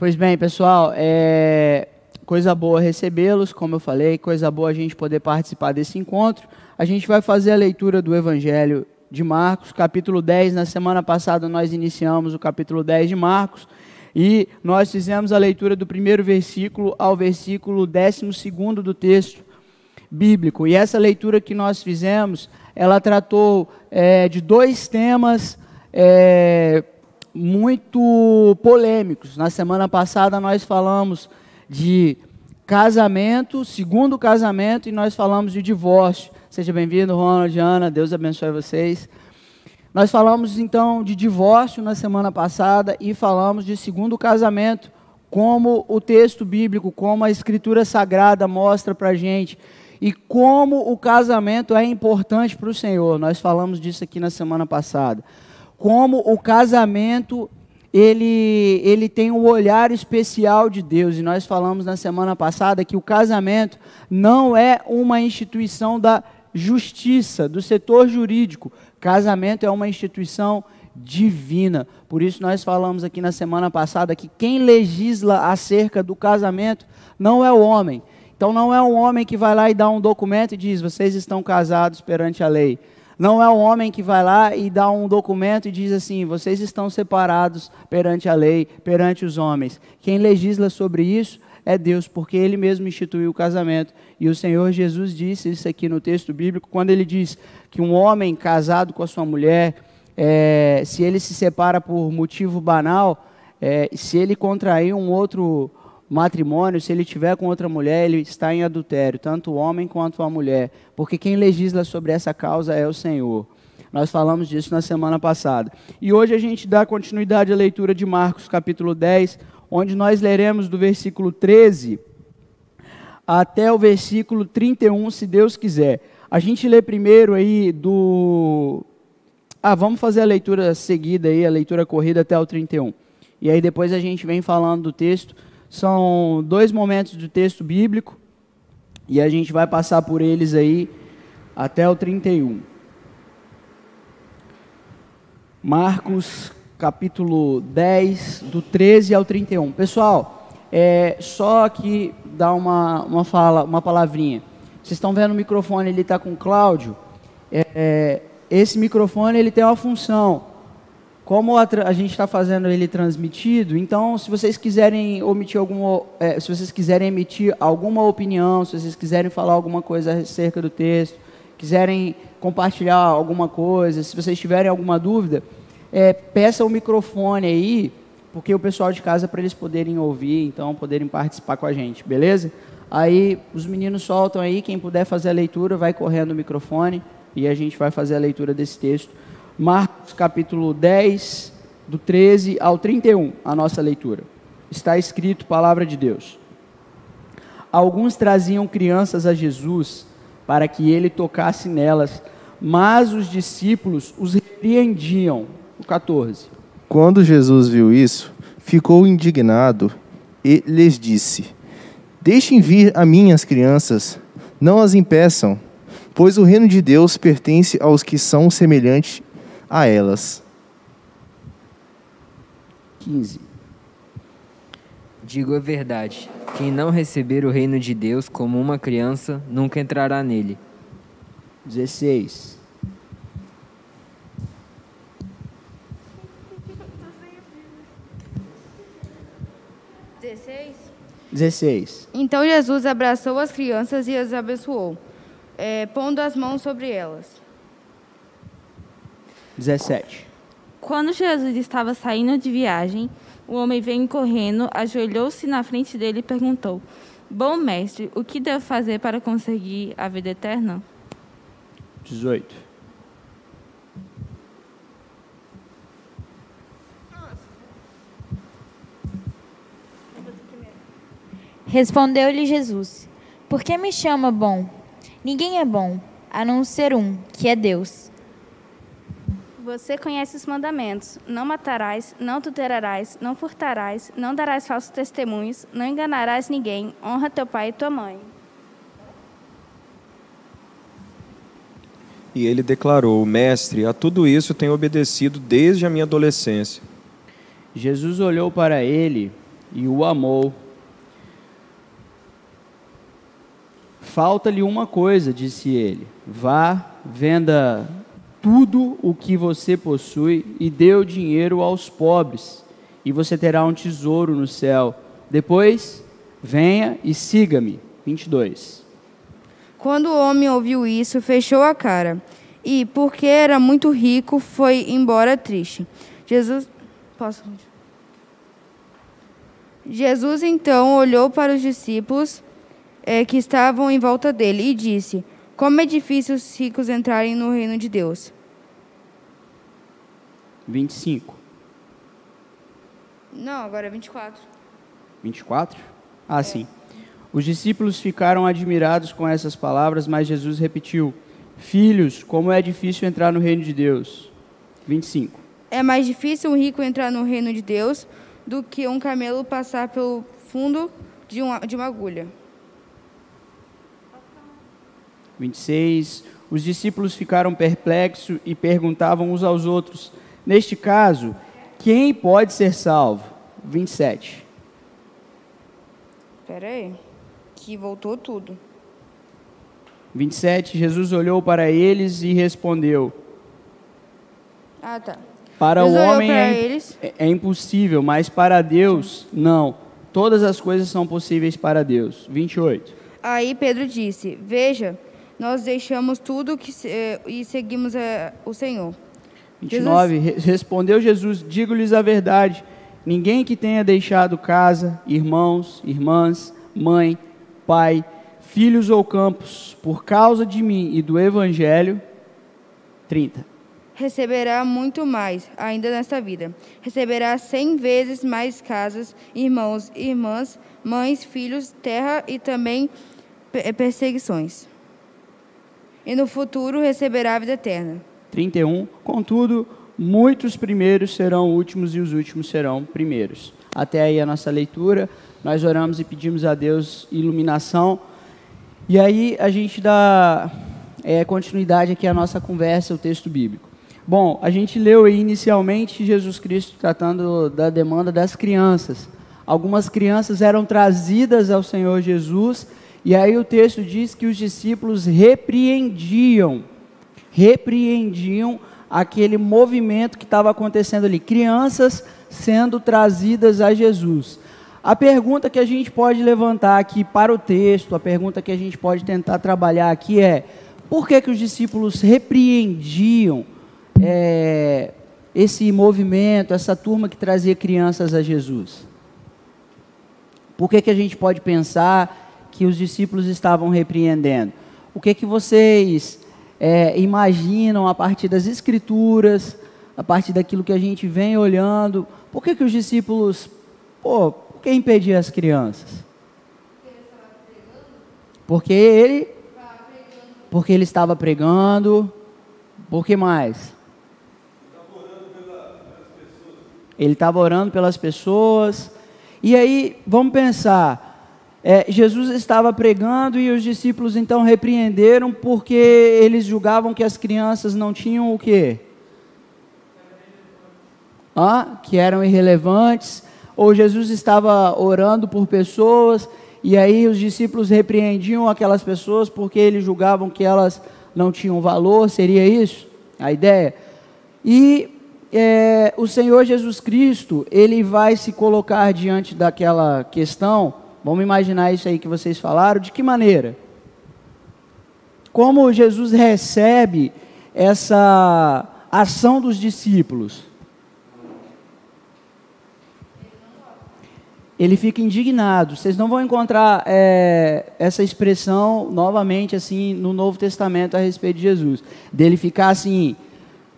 Pois bem, pessoal, coisa boa recebê-los, como eu falei, coisa boa a gente poder participar desse encontro. A gente vai fazer a leitura do Evangelho de Marcos, capítulo 10. Na semana passada nós iniciamos o capítulo 10 de Marcos e nós fizemos a leitura do primeiro versículo ao versículo 12º do texto bíblico. E essa leitura que nós fizemos, ela tratou de dois temas muito polêmicos. Na semana passada nós falamos de casamento, segundo casamento, e nós falamos de divórcio. Seja bem-vindo, Ronald, Ana, Deus abençoe vocês. Nós falamos então de divórcio na semana passada e falamos de segundo casamento, como o texto bíblico, como a Escritura Sagrada mostra para a gente e como o casamento é importante para o Senhor. Nós falamos disso aqui na semana passada. Como o casamento, ele tem um olhar especial de Deus. E nós falamos na semana passada que o casamento não é uma instituição da justiça, do setor jurídico. Casamento é uma instituição divina. Por isso nós falamos aqui na semana passada que quem legisla acerca do casamento não é o homem. Então não é um homem que vai lá e dá um documento e diz: vocês estão casados perante a lei. Não é um homem que vai lá e dá um documento e diz assim: vocês estão separados perante a lei, perante os homens. Quem legisla sobre isso é Deus, porque Ele mesmo instituiu o casamento. E o Senhor Jesus disse isso aqui no texto bíblico, quando Ele diz que um homem casado com a sua mulher, se ele se separa por motivo banal, se ele contrair um outro matrimônio, se ele tiver com outra mulher, ele está em adultério, tanto o homem quanto a mulher, porque quem legisla sobre essa causa é o Senhor. Nós falamos disso na semana passada. E hoje a gente dá continuidade à leitura de Marcos, capítulo 10, onde nós leremos do versículo 13 até o versículo 31, se Deus quiser. A gente lê primeiro aí vamos fazer a leitura seguida aí, a leitura corrida até o 31. E aí depois a gente vem falando do texto. São dois momentos do texto bíblico e a gente vai passar por eles aí até o 31. Marcos, capítulo 10, do 13 ao 31. Pessoal, só aqui dar uma palavrinha. Vocês estão vendo o microfone, ele está com o Cláudio. Esse microfone ele tem uma função. Como a gente está fazendo ele transmitido, então se vocês quiserem emitir alguma opinião, se vocês quiserem falar alguma coisa acerca do texto, quiserem compartilhar alguma coisa, se vocês tiverem alguma dúvida, peça o microfone aí, porque o pessoal de casa, para eles poderem ouvir, então poderem participar com a gente, beleza? Aí os meninos soltam aí, quem puder fazer a leitura, vai correndo o microfone e a gente vai fazer a leitura desse texto. Marcos capítulo 10, do 13 ao 31, a nossa leitura. Está escrito, palavra de Deus. Alguns traziam crianças a Jesus para que ele tocasse nelas, mas os discípulos os repreendiam. O 14. Quando Jesus viu isso, ficou indignado e lhes disse: deixem vir a mim as crianças, não as impeçam, pois o reino de Deus pertence aos que são semelhantes a elas. 15. Digo a verdade, quem não receber o reino de Deus como uma criança, nunca entrará nele. 16. 16. Então Jesus abraçou as crianças e as abençoou, pondo as mãos sobre elas. 17. Quando Jesus estava saindo de viagem, o homem veio correndo, ajoelhou-se na frente dele e perguntou: bom mestre, o que devo fazer para conseguir a vida eterna? 18. Respondeu-lhe Jesus: Por que me chama bom? Ninguém é bom, a não ser um, que é Deus. Você conhece os mandamentos: não matarás, não adulterarás, não furtarás, não darás falsos testemunhos, não enganarás ninguém, honra teu pai e tua mãe. E ele declarou: Mestre, a tudo isso tenho obedecido desde a minha adolescência. Jesus olhou para ele e o amou. Falta-lhe uma coisa, disse ele. Vá, venda tudo o que você possui e dê o dinheiro aos pobres, e você terá um tesouro no céu. Depois, venha e siga-me. 22. Quando o homem ouviu isso, fechou a cara e, porque era muito rico, foi embora triste. Jesus então olhou para os discípulos que estavam em volta dele e disse: Como é difícil os ricos entrarem no reino de Deus. 25. Não, agora é 24. 24? Ah, sim. Os discípulos ficaram admirados com essas palavras, mas Jesus repetiu: Filhos, como é difícil entrar no reino de Deus. 25. É mais difícil um rico entrar no reino de Deus do que um camelo passar pelo fundo de uma agulha. 26. Os discípulos ficaram perplexos e perguntavam uns aos outros: Neste caso, quem pode ser salvo? 27. Espera aí, que voltou tudo. 27. Jesus olhou para eles e respondeu: Ah, tá. Para o Jesus olhou homem para eles. é impossível, mas para Deus, não. Todas as coisas são possíveis para Deus. 28. Aí Pedro disse: Veja, nós deixamos tudo e seguimos o Senhor. 29. Respondeu Jesus: Digo-lhes a verdade. Ninguém que tenha deixado casa, irmãos, irmãs, mãe, pai, filhos ou campos, por causa de mim e do Evangelho, 30. Receberá muito mais, ainda nesta vida. Receberá 100 vezes mais casas, irmãos, irmãs, mães, filhos, terra e também perseguições. E no futuro receberá a vida eterna. 31. Contudo, muitos primeiros serão últimos e os últimos serão primeiros. Até aí a nossa leitura. Nós oramos e pedimos a Deus iluminação. E aí a gente dá continuidade aqui à nossa conversa, o texto bíblico. Bom, a gente leu aí inicialmente Jesus Cristo tratando da demanda das crianças. Algumas crianças eram trazidas ao Senhor Jesus, e aí o texto diz que os discípulos repreendiam aquele movimento que estava acontecendo ali, crianças sendo trazidas a Jesus. A pergunta que a gente pode levantar aqui para o texto, a pergunta que a gente pode tentar trabalhar aqui é: por que os discípulos repreendiam esse movimento, essa turma que trazia crianças a Jesus? Por que a gente pode pensar que os discípulos estavam repreendendo? O que vocês imaginam a partir das Escrituras, a partir daquilo que a gente vem olhando? Por que os discípulos, por que impedir as crianças? Porque ele estava pregando. Por que mais? Ele estava orando pelas pessoas. E aí, vamos pensar, Jesus estava pregando e os discípulos então repreenderam porque eles julgavam que as crianças não tinham o quê? Que eram irrelevantes. Ou Jesus estava orando por pessoas e aí os discípulos repreendiam aquelas pessoas porque eles julgavam que elas não tinham valor. Seria isso a ideia? E o Senhor Jesus Cristo, ele vai se colocar diante daquela questão. Vamos imaginar isso aí que vocês falaram. De que maneira? Como Jesus recebe essa ação dos discípulos? Ele fica indignado. Vocês não vão encontrar essa expressão novamente assim no Novo Testamento a respeito de Jesus. Dele ficar assim,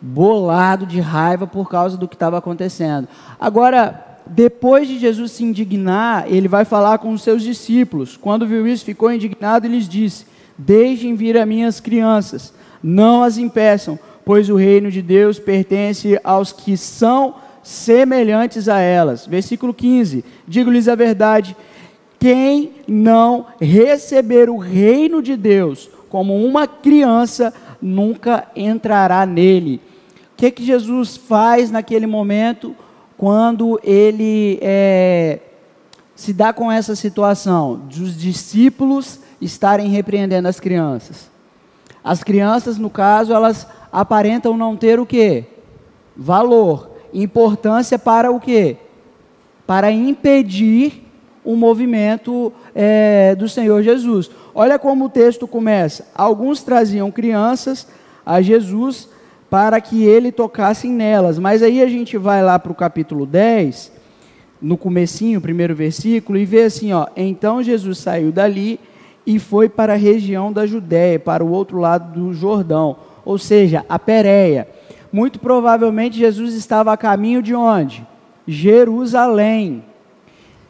bolado de raiva por causa do que estava acontecendo. Agora, depois de Jesus se indignar, ele vai falar com os seus discípulos. Quando viu isso, ficou indignado e lhes disse: deixem vir as minhas crianças, não as impeçam, pois o reino de Deus pertence aos que são semelhantes a elas. Versículo 15, digo-lhes a verdade, quem não receber o reino de Deus como uma criança, nunca entrará nele. O que Jesus faz naquele momento, quando ele se dá com essa situação dos discípulos estarem repreendendo as crianças? As crianças, no caso, elas aparentam não ter o quê? Valor, importância para o quê? Para impedir o movimento do Senhor Jesus. Olha como o texto começa. Alguns traziam crianças a Jesus para que ele tocasse nelas. Mas aí a gente vai lá para o capítulo 10, no comecinho, primeiro versículo, e vê assim, ó: então Jesus saiu dali e foi para a região da Judéia, para o outro lado do Jordão, ou seja, a Pérea. Muito provavelmente Jesus estava a caminho de onde? Jerusalém.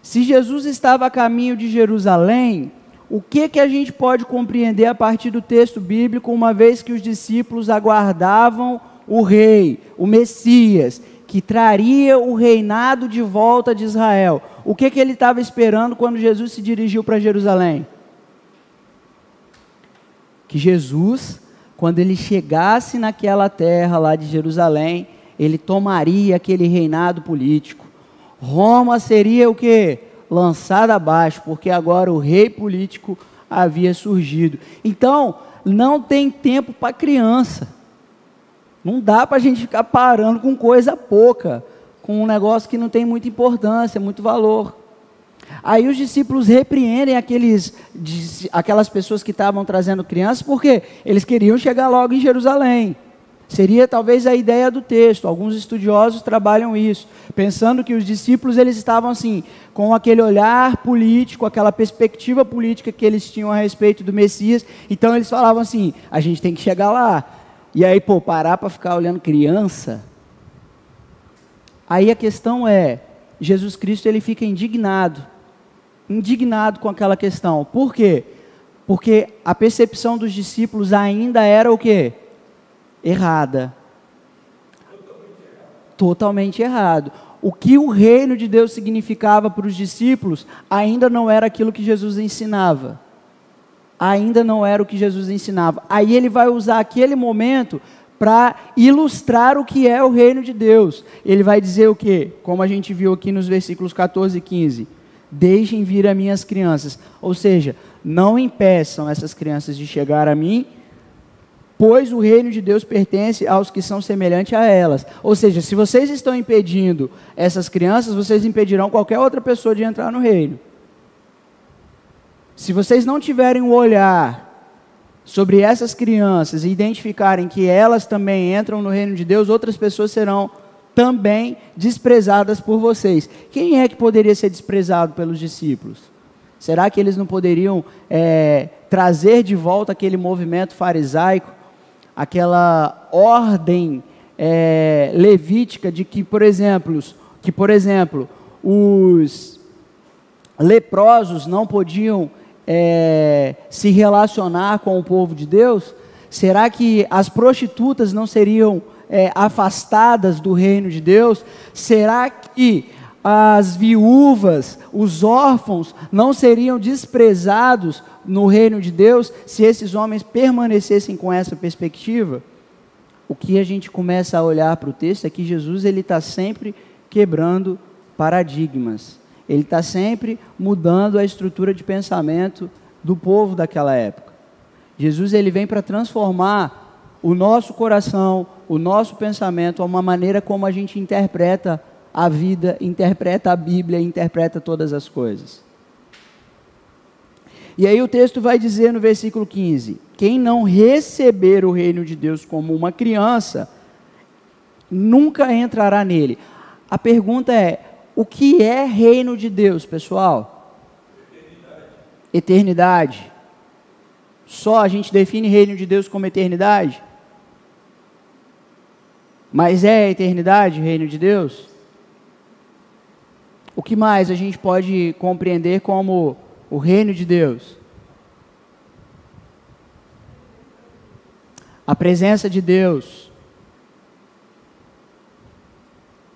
Se Jesus estava a caminho de Jerusalém, o que a gente pode compreender a partir do texto bíblico, uma vez que os discípulos aguardavam o rei, o Messias, que traria o reinado de volta de Israel? O que ele estava esperando quando Jesus se dirigiu para Jerusalém? Que Jesus, quando ele chegasse naquela terra lá de Jerusalém, ele tomaria aquele reinado político. Roma seria o quê? Lançada abaixo, porque agora o rei político havia surgido. Então, não tem tempo para criança. Não dá para a gente ficar parando com coisa pouca, com um negócio que não tem muita importância, muito valor. Aí os discípulos repreendem aquelas pessoas que estavam trazendo crianças, porque eles queriam chegar logo em Jerusalém. Seria talvez a ideia do texto. Alguns estudiosos trabalham isso, pensando que os discípulos eles estavam assim, com aquele olhar político, aquela perspectiva política que eles tinham a respeito do Messias. Então eles falavam assim: a gente tem que chegar lá. E aí, parar para ficar olhando criança. Aí a questão é, Jesus Cristo ele fica indignado com aquela questão. Por quê? Porque a percepção dos discípulos ainda era o quê? Errada. Totalmente errado. O que o reino de Deus significava para os discípulos ainda não era aquilo que Jesus ensinava. Ainda não era o que Jesus ensinava. Aí ele vai usar aquele momento para ilustrar o que é o reino de Deus. Ele vai dizer o quê? Como a gente viu aqui nos versículos 14 e 15. Deixem vir as minhas crianças. Ou seja, não impeçam essas crianças de chegar a mim, pois o reino de Deus pertence aos que são semelhantes a elas. Ou seja, se vocês estão impedindo essas crianças, vocês impedirão qualquer outra pessoa de entrar no reino. Se vocês não tiverem um olhar sobre essas crianças e identificarem que elas também entram no reino de Deus, outras pessoas serão também desprezadas por vocês. Quem é que poderia ser desprezado pelos discípulos? Será que eles não poderiam trazer de volta aquele movimento farisaico, aquela ordem levítica de que, por exemplo, os leprosos não podiam se relacionar com o povo de Deus? Será que as prostitutas não seriam afastadas do reino de Deus? Será que as viúvas, os órfãos não seriam desprezados no reino de Deus se esses homens permanecessem com essa perspectiva? O que a gente começa a olhar para o texto é que Jesus está sempre quebrando paradigmas. Ele está sempre mudando a estrutura de pensamento do povo daquela época. Jesus ele vem para transformar o nosso coração, o nosso pensamento, a uma maneira como a gente interpreta a vida, interpreta a Bíblia, interpreta todas as coisas. E aí o texto vai dizer no versículo 15: quem não receber o reino de Deus como uma criança, nunca entrará nele. A pergunta é, o que é reino de Deus, pessoal? Eternidade. Só a gente define reino de Deus como eternidade? Mas é a eternidade, reino de Deus? O que mais a gente pode compreender como o reino de Deus? A presença de Deus.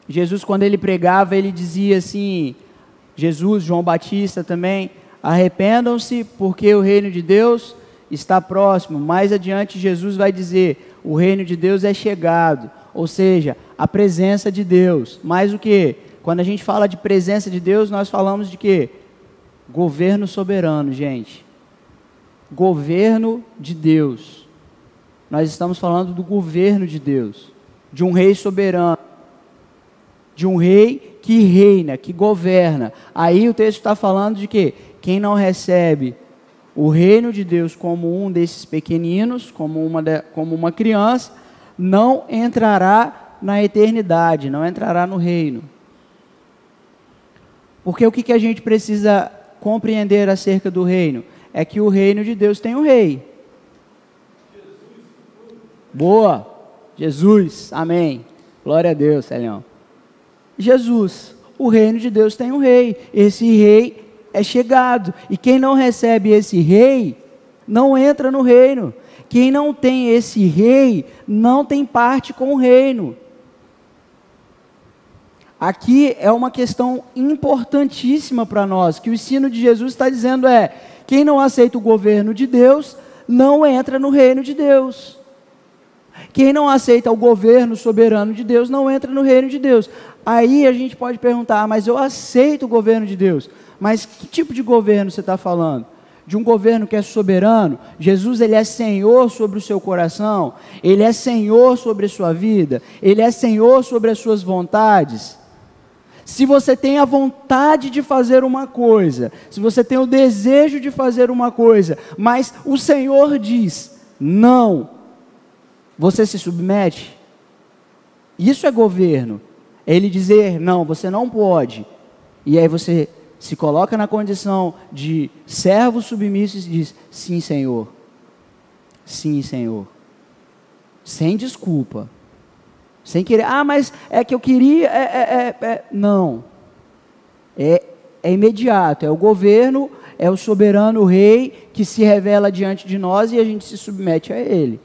Jesus, quando ele pregava, ele dizia assim, Jesus, João Batista também, arrependam-se porque o reino de Deus está próximo. Mais adiante Jesus vai dizer, o reino de Deus é chegado, ou seja, a presença de Deus. Mais o que? Quando a gente fala de presença de Deus, nós falamos de quê? Governo soberano, gente. Governo de Deus. Nós estamos falando do governo de Deus, de um rei soberano, de um rei que reina, que governa. Aí o texto está falando de quê? Quem não recebe o reino de Deus como um desses pequeninos, como uma criança, não entrará na eternidade, não entrará no reino. Porque o que a gente precisa compreender acerca do reino? É que o reino de Deus tem um rei. Boa! Jesus, amém. Glória a Deus, Celião. Jesus, o reino de Deus tem um rei. Esse rei é chegado. E quem não recebe esse rei, não entra no reino. Quem não tem esse rei, não tem parte com o reino. Aqui é uma questão importantíssima para nós, que o ensino de Jesus está dizendo quem não aceita o governo de Deus, não entra no reino de Deus. Quem não aceita o governo soberano de Deus, não entra no reino de Deus. Aí a gente pode perguntar, mas eu aceito o governo de Deus. Mas que tipo de governo você está falando? De um governo que é soberano? Jesus, ele é Senhor sobre o seu coração? Ele é Senhor sobre a sua vida? Ele é Senhor sobre as suas vontades? Se você tem a vontade de fazer uma coisa, se você tem o desejo de fazer uma coisa, mas o Senhor diz, não, você se submete? Isso é governo. É ele dizer, não, você não pode. E aí você se coloca na condição de servo submisso e diz, sim, Senhor. Sim, Senhor. Sem desculpa. Sem querer, mas é que eu queria, não. É imediato, é o governo, é o soberano rei que se revela diante de nós e a gente se submete a ele.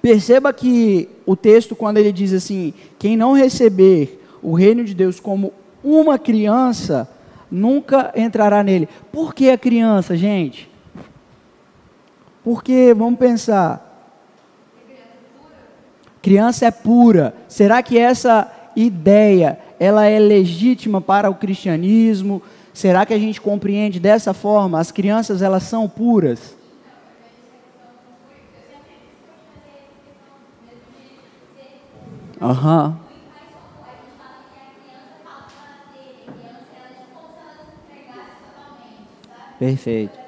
Perceba que o texto, quando ele diz assim, quem não receber o reino de Deus como uma criança, nunca entrará nele. Por que a criança, gente? Porque, vamos pensar, criança é pura. Será que essa ideia, ela é legítima para o cristianismo? Será que a gente compreende dessa forma? As crianças, elas são puras? Aham. Perfeito.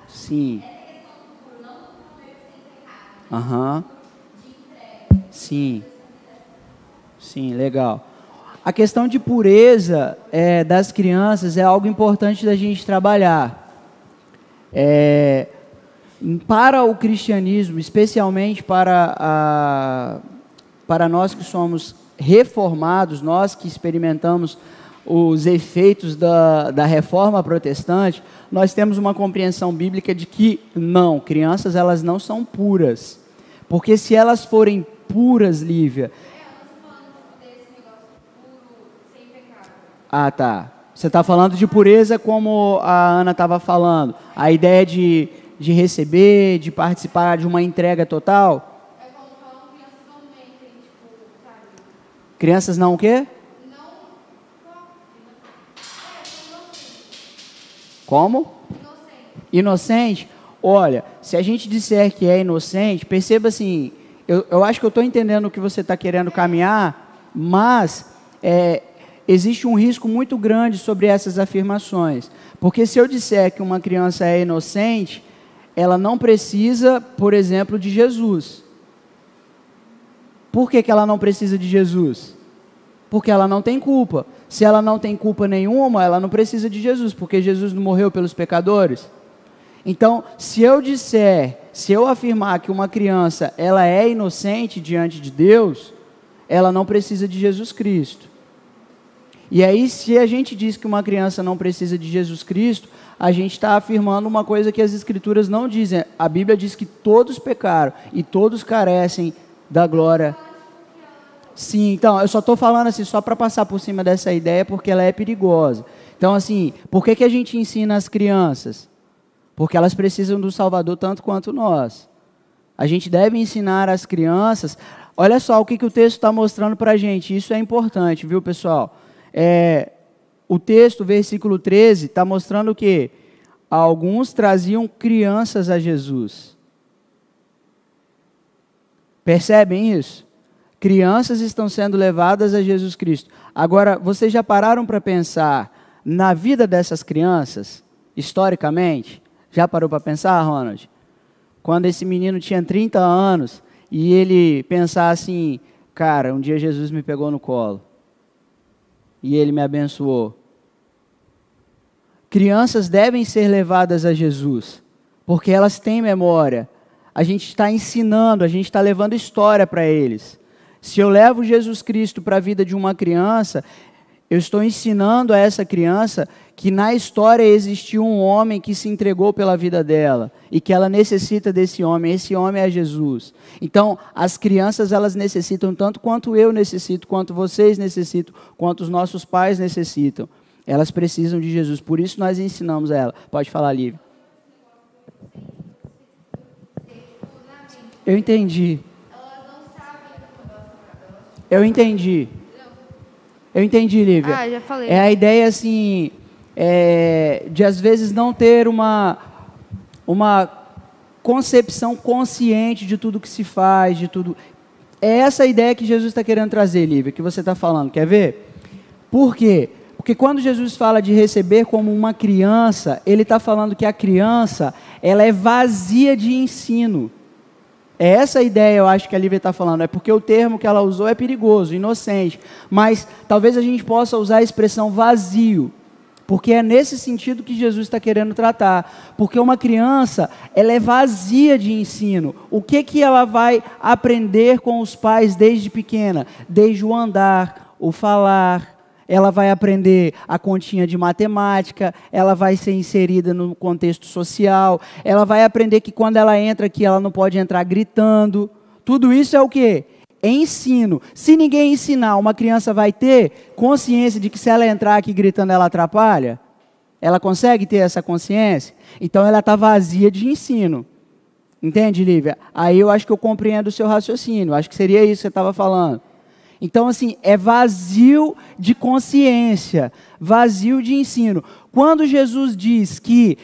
Sim. Aham. Sim. Sim, legal. A questão de pureza das crianças é algo importante da gente trabalhar. Para o cristianismo, especialmente para nós que somos reformados, nós que experimentamos os efeitos da reforma protestante, nós temos uma compreensão bíblica de que não, crianças elas não são puras, porque se elas forem puras, Lívia... Ah, tá. Você está falando de pureza como a Ana estava falando, a ideia de receber, de participar de uma entrega total? Crianças não o quê? Como? Inocente. Olha, se a gente disser que é inocente, perceba assim, eu acho que eu estou entendendo o que você está querendo caminhar, mas existe um risco muito grande sobre essas afirmações. Porque se eu disser que uma criança é inocente, ela não precisa, por exemplo, de Jesus. Por que ela não precisa de Jesus? Porque ela não tem culpa. Se ela não tem culpa nenhuma, ela não precisa de Jesus, porque Jesus não morreu pelos pecadores. Então, se eu afirmar que uma criança ela é inocente diante de Deus, ela não precisa de Jesus Cristo. E aí, se a gente diz que uma criança não precisa de Jesus Cristo, a gente está afirmando uma coisa que as Escrituras não dizem. A Bíblia diz que todos pecaram e todos carecem da glória. Sim, então, eu só estou falando assim, só para passar por cima dessa ideia, porque ela é perigosa. Então, assim, por que a gente ensina as crianças? Porque elas precisam do Salvador tanto quanto nós. A gente deve ensinar as crianças. Olha só o que o texto está mostrando para a gente. Isso é importante, viu, pessoal? O texto, versículo 13, está mostrando que alguns traziam crianças a Jesus. Percebem isso? Crianças estão sendo levadas a Jesus Cristo. Agora, vocês já pararam para pensar na vida dessas crianças, historicamente? Já parou para pensar, Ronald? Quando esse menino tinha 30 anos e ele pensar assim, cara, um dia Jesus me pegou no colo e ele me abençoou. Crianças devem ser levadas a Jesus, porque elas têm memória. A gente está ensinando, a gente está levando história para eles. Se eu levo Jesus Cristo para a vida de uma criança, eu estou ensinando a essa criança que na história existiu um homem que se entregou pela vida dela e que ela necessita desse homem. Esse homem é Jesus. Então, as crianças, elas necessitam tanto quanto eu necessito, quanto vocês necessitam, quanto os nossos pais necessitam. Elas precisam de Jesus. Por isso nós ensinamos a ela. Pode falar, Lívia. Eu entendi. Eu entendi. Eu entendi, Lívia. Já falei. É a ideia, assim, de às vezes não ter uma concepção consciente de tudo que se faz, de tudo. É essa a ideia que Jesus está querendo trazer, Lívia, que você está falando. Quer ver? Por quê? Porque quando Jesus fala de receber como uma criança, ele está falando que a criança, ela é vazia de ensino. É essa a ideia, eu acho, que a Lívia está falando. É porque o termo que ela usou é perigoso, inocente. Mas talvez a gente possa usar a expressão vazio. Porque é nesse sentido que Jesus está querendo tratar. Porque uma criança, ela é vazia de ensino. O que ela vai aprender com os pais desde pequena? Desde o andar, o falar. Ela vai aprender a continha de matemática, ela vai ser inserida no contexto social, ela vai aprender que quando ela entra aqui, ela não pode entrar gritando. Tudo isso é o quê? É ensino. Se ninguém ensinar, uma criança vai ter consciência de que se ela entrar aqui gritando, ela atrapalha? Ela consegue ter essa consciência? Então ela está vazia de ensino. Entende, Lívia? Aí eu acho que eu compreendo o seu raciocínio. Acho que seria isso que você estava falando. Então, assim, é vazio de consciência, vazio de ensino. Quando Jesus diz que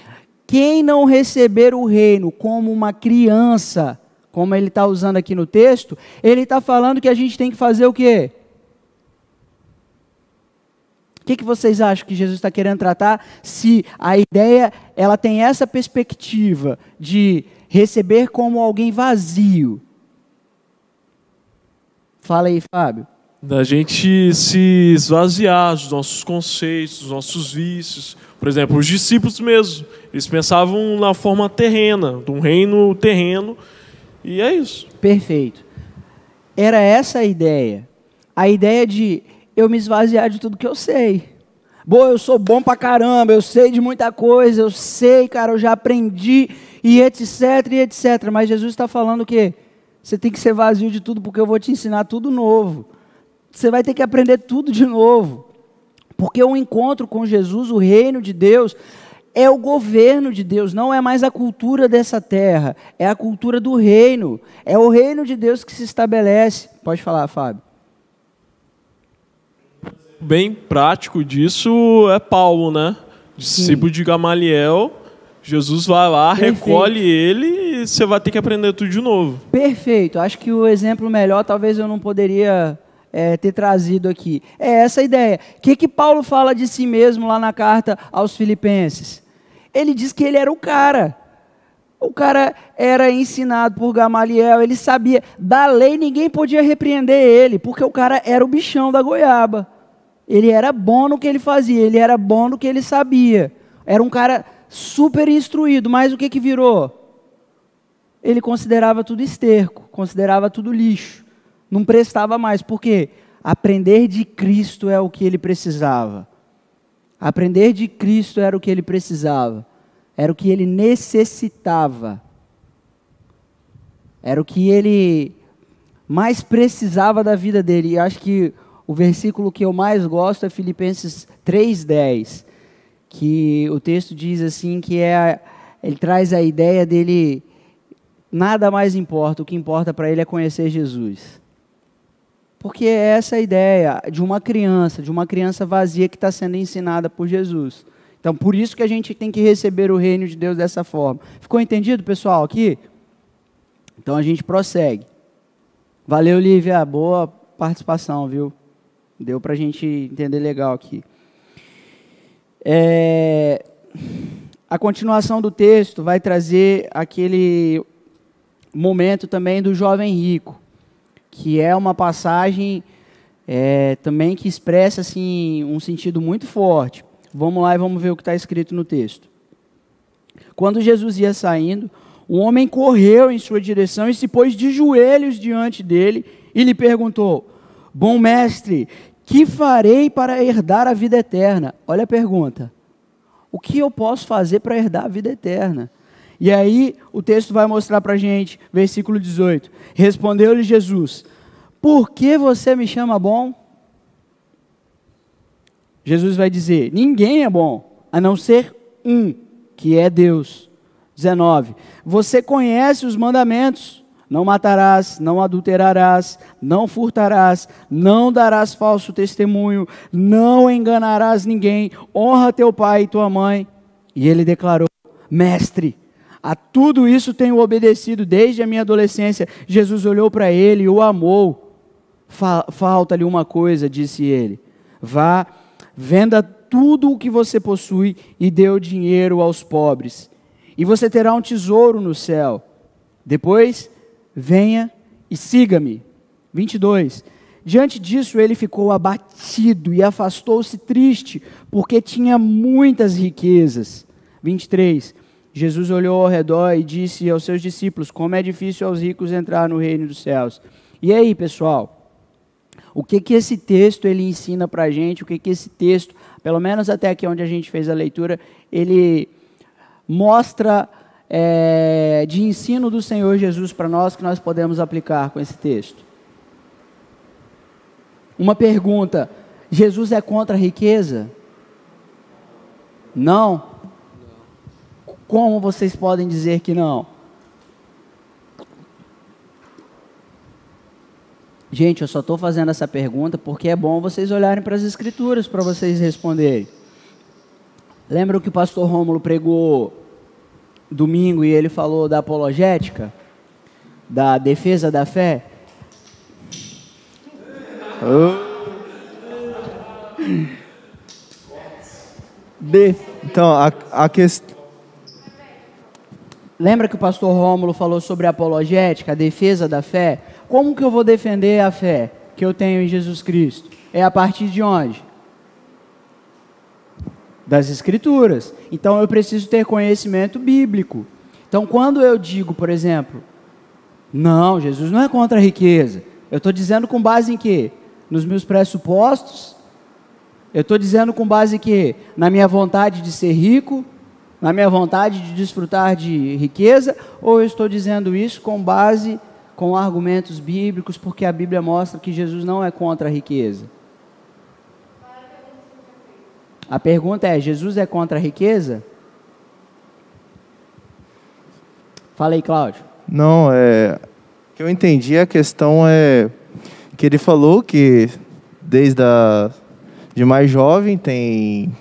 quem não receber o reino como uma criança, como ele está usando aqui no texto, ele está falando que a gente tem que fazer o quê? O que vocês acham que Jesus está querendo tratar? Se a ideia, ela tem essa perspectiva de receber como alguém vazio. Fala aí, Fábio. Da gente se esvaziar dos nossos conceitos, dos nossos vícios. Por exemplo, os discípulos mesmo, eles pensavam na forma terrena, de um reino terreno, e é isso. Perfeito. Era essa a ideia. A ideia de eu me esvaziar de tudo que eu sei. Boa, eu sou bom pra caramba, eu sei de muita coisa, eu sei, cara, eu já aprendi, e etc, e etc. Mas Jesus está falando o quê? Você tem que ser vazio de tudo, porque eu vou te ensinar tudo novo. Você vai ter que aprender tudo de novo. Porque o encontro com Jesus, o reino de Deus, é o governo de Deus, não é mais a cultura dessa terra, é a cultura do reino. É o reino de Deus que se estabelece. Pode falar, Fábio. Bem prático disso é Paulo, né? Discípulo de Gamaliel. Jesus vai lá, Perfeito. Recolhe ele e você vai ter que aprender tudo de novo. Perfeito. Acho que o exemplo melhor talvez eu não poderia ter trazido aqui. É essa a ideia. O que Paulo fala de si mesmo lá na carta aos Filipenses? Ele diz que ele era o cara. O cara era ensinado por Gamaliel, ele sabia. Da lei ninguém podia repreender ele, porque o cara era o bichão da goiaba. Ele era bom no que ele fazia, ele era bom no que ele sabia. Era um cara super instruído, mas o que que virou? Ele considerava tudo esterco, considerava tudo lixo, não prestava mais. Por quê? Aprender de Cristo é o que ele precisava. Aprender de Cristo era o que ele precisava, era o que ele necessitava, era o que ele mais precisava da vida dele. E acho que o versículo que eu mais gosto é Filipenses 3:10, que o texto diz assim, que ele traz a ideia dele, nada mais importa, o que importa para ele é conhecer Jesus. Porque é essa a ideia de uma criança vazia que está sendo ensinada por Jesus. Então, por isso que a gente tem que receber o reino de Deus dessa forma. Ficou entendido, pessoal, aqui? Então, a gente prossegue. Valeu, Lívia, boa participação, viu? Deu para a gente entender legal aqui. A continuação do texto vai trazer aquele momento também do jovem rico, que é uma passagem também que expressa assim, um sentido muito forte. Vamos lá e vamos ver o que está escrito no texto. Quando Jesus ia saindo, um homem correu em sua direção e se pôs de joelhos diante dele e lhe perguntou: bom mestre, que farei para herdar a vida eterna? Olha a pergunta. O que eu posso fazer para herdar a vida eterna? E aí o texto vai mostrar para a gente, versículo 18. Respondeu-lhe Jesus: por que você me chama bom? Jesus vai dizer: ninguém é bom, a não ser um, que é Deus. 19. Você conhece os mandamentos: não matarás, não adulterarás, não furtarás, não darás falso testemunho, não enganarás ninguém, honra teu pai e tua mãe. E ele declarou: mestre, a tudo isso tenho obedecido desde a minha adolescência. Jesus olhou para ele e o amou. Falta-lhe uma coisa, disse ele: vá, venda tudo o que você possui e dê o dinheiro aos pobres, e você terá um tesouro no céu. Depois, venha e siga-me. 22. Diante disso, ele ficou abatido e afastou-se triste, porque tinha muitas riquezas. 23. Jesus olhou ao redor e disse aos seus discípulos: como é difícil aos ricos entrar no reino dos céus. E aí, pessoal, o que esse texto ele ensina para a gente? O que esse texto, pelo menos até aqui onde a gente fez a leitura, ele mostra de ensino do Senhor Jesus para nós, que nós podemos aplicar com esse texto? Uma pergunta: Jesus é contra a riqueza? Não? Como vocês podem dizer que não? Gente, eu só estou fazendo essa pergunta porque é bom vocês olharem para as Escrituras para vocês responderem. Lembra que o pastor Rômulo pregou domingo e ele falou da apologética, da defesa da fé? Então, a questão... Lembra que o pastor Rômulo falou sobre a apologética, a defesa da fé? Como que eu vou defender a fé que eu tenho em Jesus Cristo? É a partir de onde? Das Escrituras. Então eu preciso ter conhecimento bíblico. Então quando eu digo, por exemplo, não, Jesus não é contra a riqueza, eu estou dizendo com base em quê? Nos meus pressupostos? Eu estou dizendo com base em quê? Na minha vontade de ser rico? Na minha vontade de desfrutar de riqueza? Ou eu estou dizendo isso com base com argumentos bíblicos, porque a Bíblia mostra que Jesus não é contra a riqueza? A pergunta é: Jesus é contra a riqueza? Fala aí, Cláudio. Não, o que eu entendi, a questão é que ele falou que desde de mais jovem tem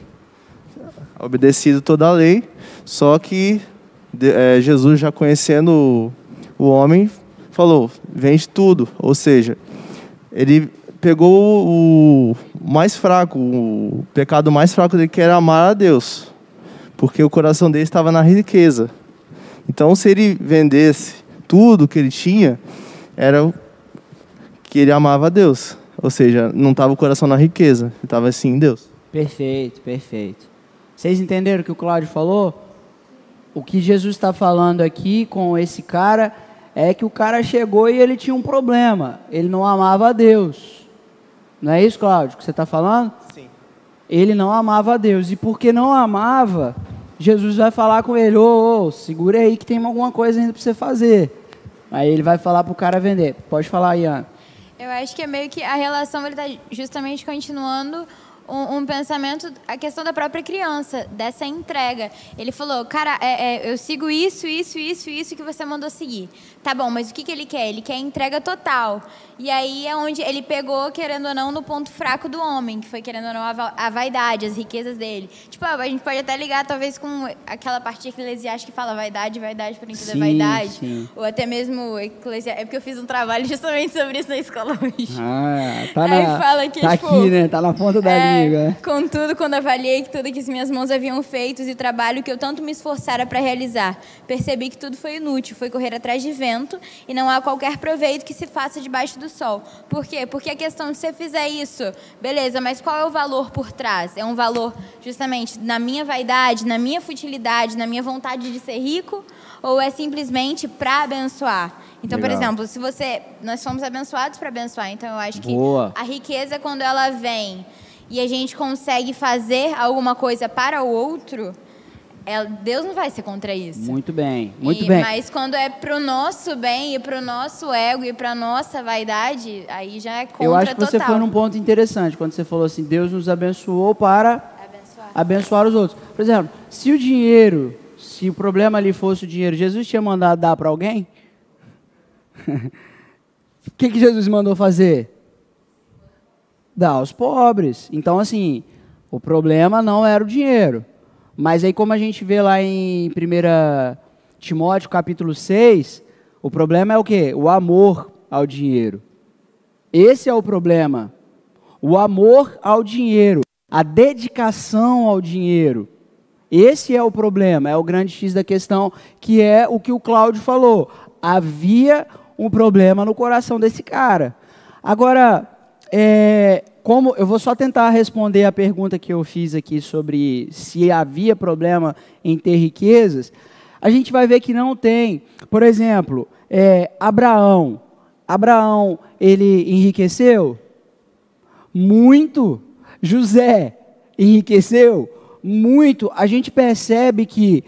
obedecido toda a lei, só que Jesus, já conhecendo o homem, falou: vende tudo. Ou seja, ele pegou o mais fraco, o pecado mais fraco dele, que era amar a Deus, porque o coração dele estava na riqueza. Então, se ele vendesse tudo que ele tinha, era que ele amava a Deus. Ou seja, não estava o coração na riqueza, estava assim em Deus. Perfeito, perfeito. Vocês entenderam o que o Cláudio falou? o que Jesus está falando aqui com esse cara é que o cara chegou e ele tinha um problema. Ele não amava a Deus. Não é isso, Cláudio, que você está falando? Sim. Ele não amava a Deus. E porque não amava, Jesus vai falar com ele, ô, segura aí que tem alguma coisa ainda para você fazer. Aí ele vai falar para o cara vender. Pode falar, Ian. Eu acho que é meio que a relação, ele está justamente continuando um pensamento, a questão da própria criança, dessa entrega. Ele falou, cara, eu sigo isso que você mandou seguir. Tá bom, mas o que ele quer? Ele quer entrega total. E aí é onde ele pegou, querendo ou não, no ponto fraco do homem, que foi, querendo ou não, a vaidade, as riquezas dele. Tipo, a gente pode até ligar, talvez, com aquela parte eclesiástica que fala vaidade por inteiro é vaidade. Sim. Ou até mesmo eclesiástica. É porque eu fiz um trabalho justamente sobre isso na escola hoje. Aí fala que, tá tipo, aqui, né? Tá na ponta da língua. Contudo, quando avaliei que tudo que as minhas mãos haviam feito e o trabalho que eu tanto me esforçara para realizar, percebi que tudo foi inútil, foi correr atrás de vento e não há qualquer proveito que se faça debaixo do sol. Por quê? Porque a questão de você fizer isso, beleza, mas qual é o valor por trás? É um valor justamente na minha vaidade, na minha futilidade, na minha vontade de ser rico? Ou é simplesmente para abençoar? Então, Legal. por exemplo, nós fomos abençoados para abençoar, então eu acho que Boa. a riqueza, quando ela vem e a gente consegue fazer alguma coisa para o outro, Deus não vai ser contra isso. Muito bem, muito bem. Mas quando é pro nosso bem e pro nosso ego e pra nossa vaidade, aí já é contra total. Eu acho que você foi num ponto interessante, quando você falou assim, Deus nos abençoou para abençoar os outros. Por exemplo, se o problema ali fosse o dinheiro, Jesus tinha mandado dar para alguém? O que Jesus mandou fazer? Dar aos pobres. Então, assim, o problema não era o dinheiro. Mas aí, como a gente vê lá em 1 Timóteo, capítulo 6, o problema é o quê? O amor ao dinheiro. Esse é o problema. O amor ao dinheiro. A dedicação ao dinheiro. Esse é o problema, é o grande X da questão, que é o que o Cláudio falou. Havia um problema no coração desse cara. Agora, como eu vou só tentar responder a pergunta que eu fiz aqui sobre se havia problema em ter riquezas, a gente vai ver que não tem. Por exemplo, Abraão, ele enriqueceu? Muito. José enriqueceu? Muito. A gente percebe que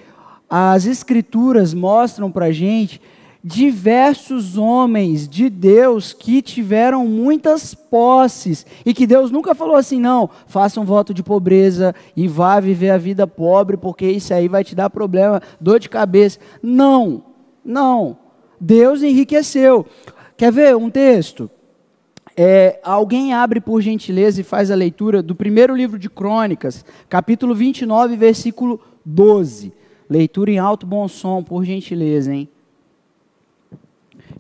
as escrituras mostram para a gente diversos homens de Deus que tiveram muitas posses e que Deus nunca falou assim, não, faça um voto de pobreza e vá viver a vida pobre porque isso aí vai te dar problema, dor de cabeça. Não, Deus enriqueceu. Quer ver um texto? Alguém abre por gentileza e faz a leitura do primeiro livro de Crônicas, capítulo 29, versículo 12. Leitura em alto bom som, por gentileza, hein?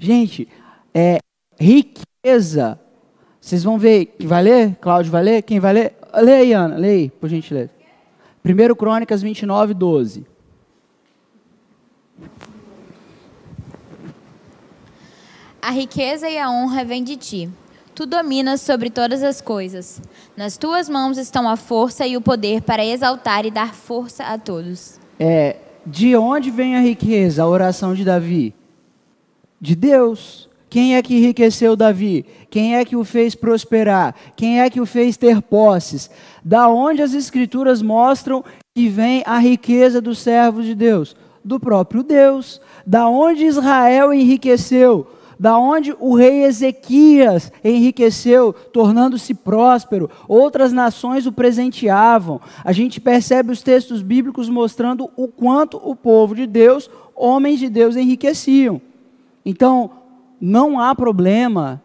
Gente, riqueza, vocês vão ver, vai ler? Cláudio vai ler? Quem vai ler? Lê aí, Ana, lê aí, por gentileza. 1 Crônicas 29, 12. A riqueza e a honra vêm de ti. Tu dominas sobre todas as coisas. Nas tuas mãos estão a força e o poder para exaltar e dar força a todos. De onde vem a riqueza? A oração de Davi. De Deus. Quem é que enriqueceu Davi? Quem é que o fez prosperar? Quem é que o fez ter posses? Da onde as escrituras mostram que vem a riqueza dos servos de Deus? Do próprio Deus. Da onde Israel enriqueceu? Da onde o rei Ezequias enriqueceu, tornando-se próspero. Outras nações o presenteavam. A gente percebe os textos bíblicos mostrando o quanto o povo de Deus, homens de Deus, enriqueciam. Então, não há problema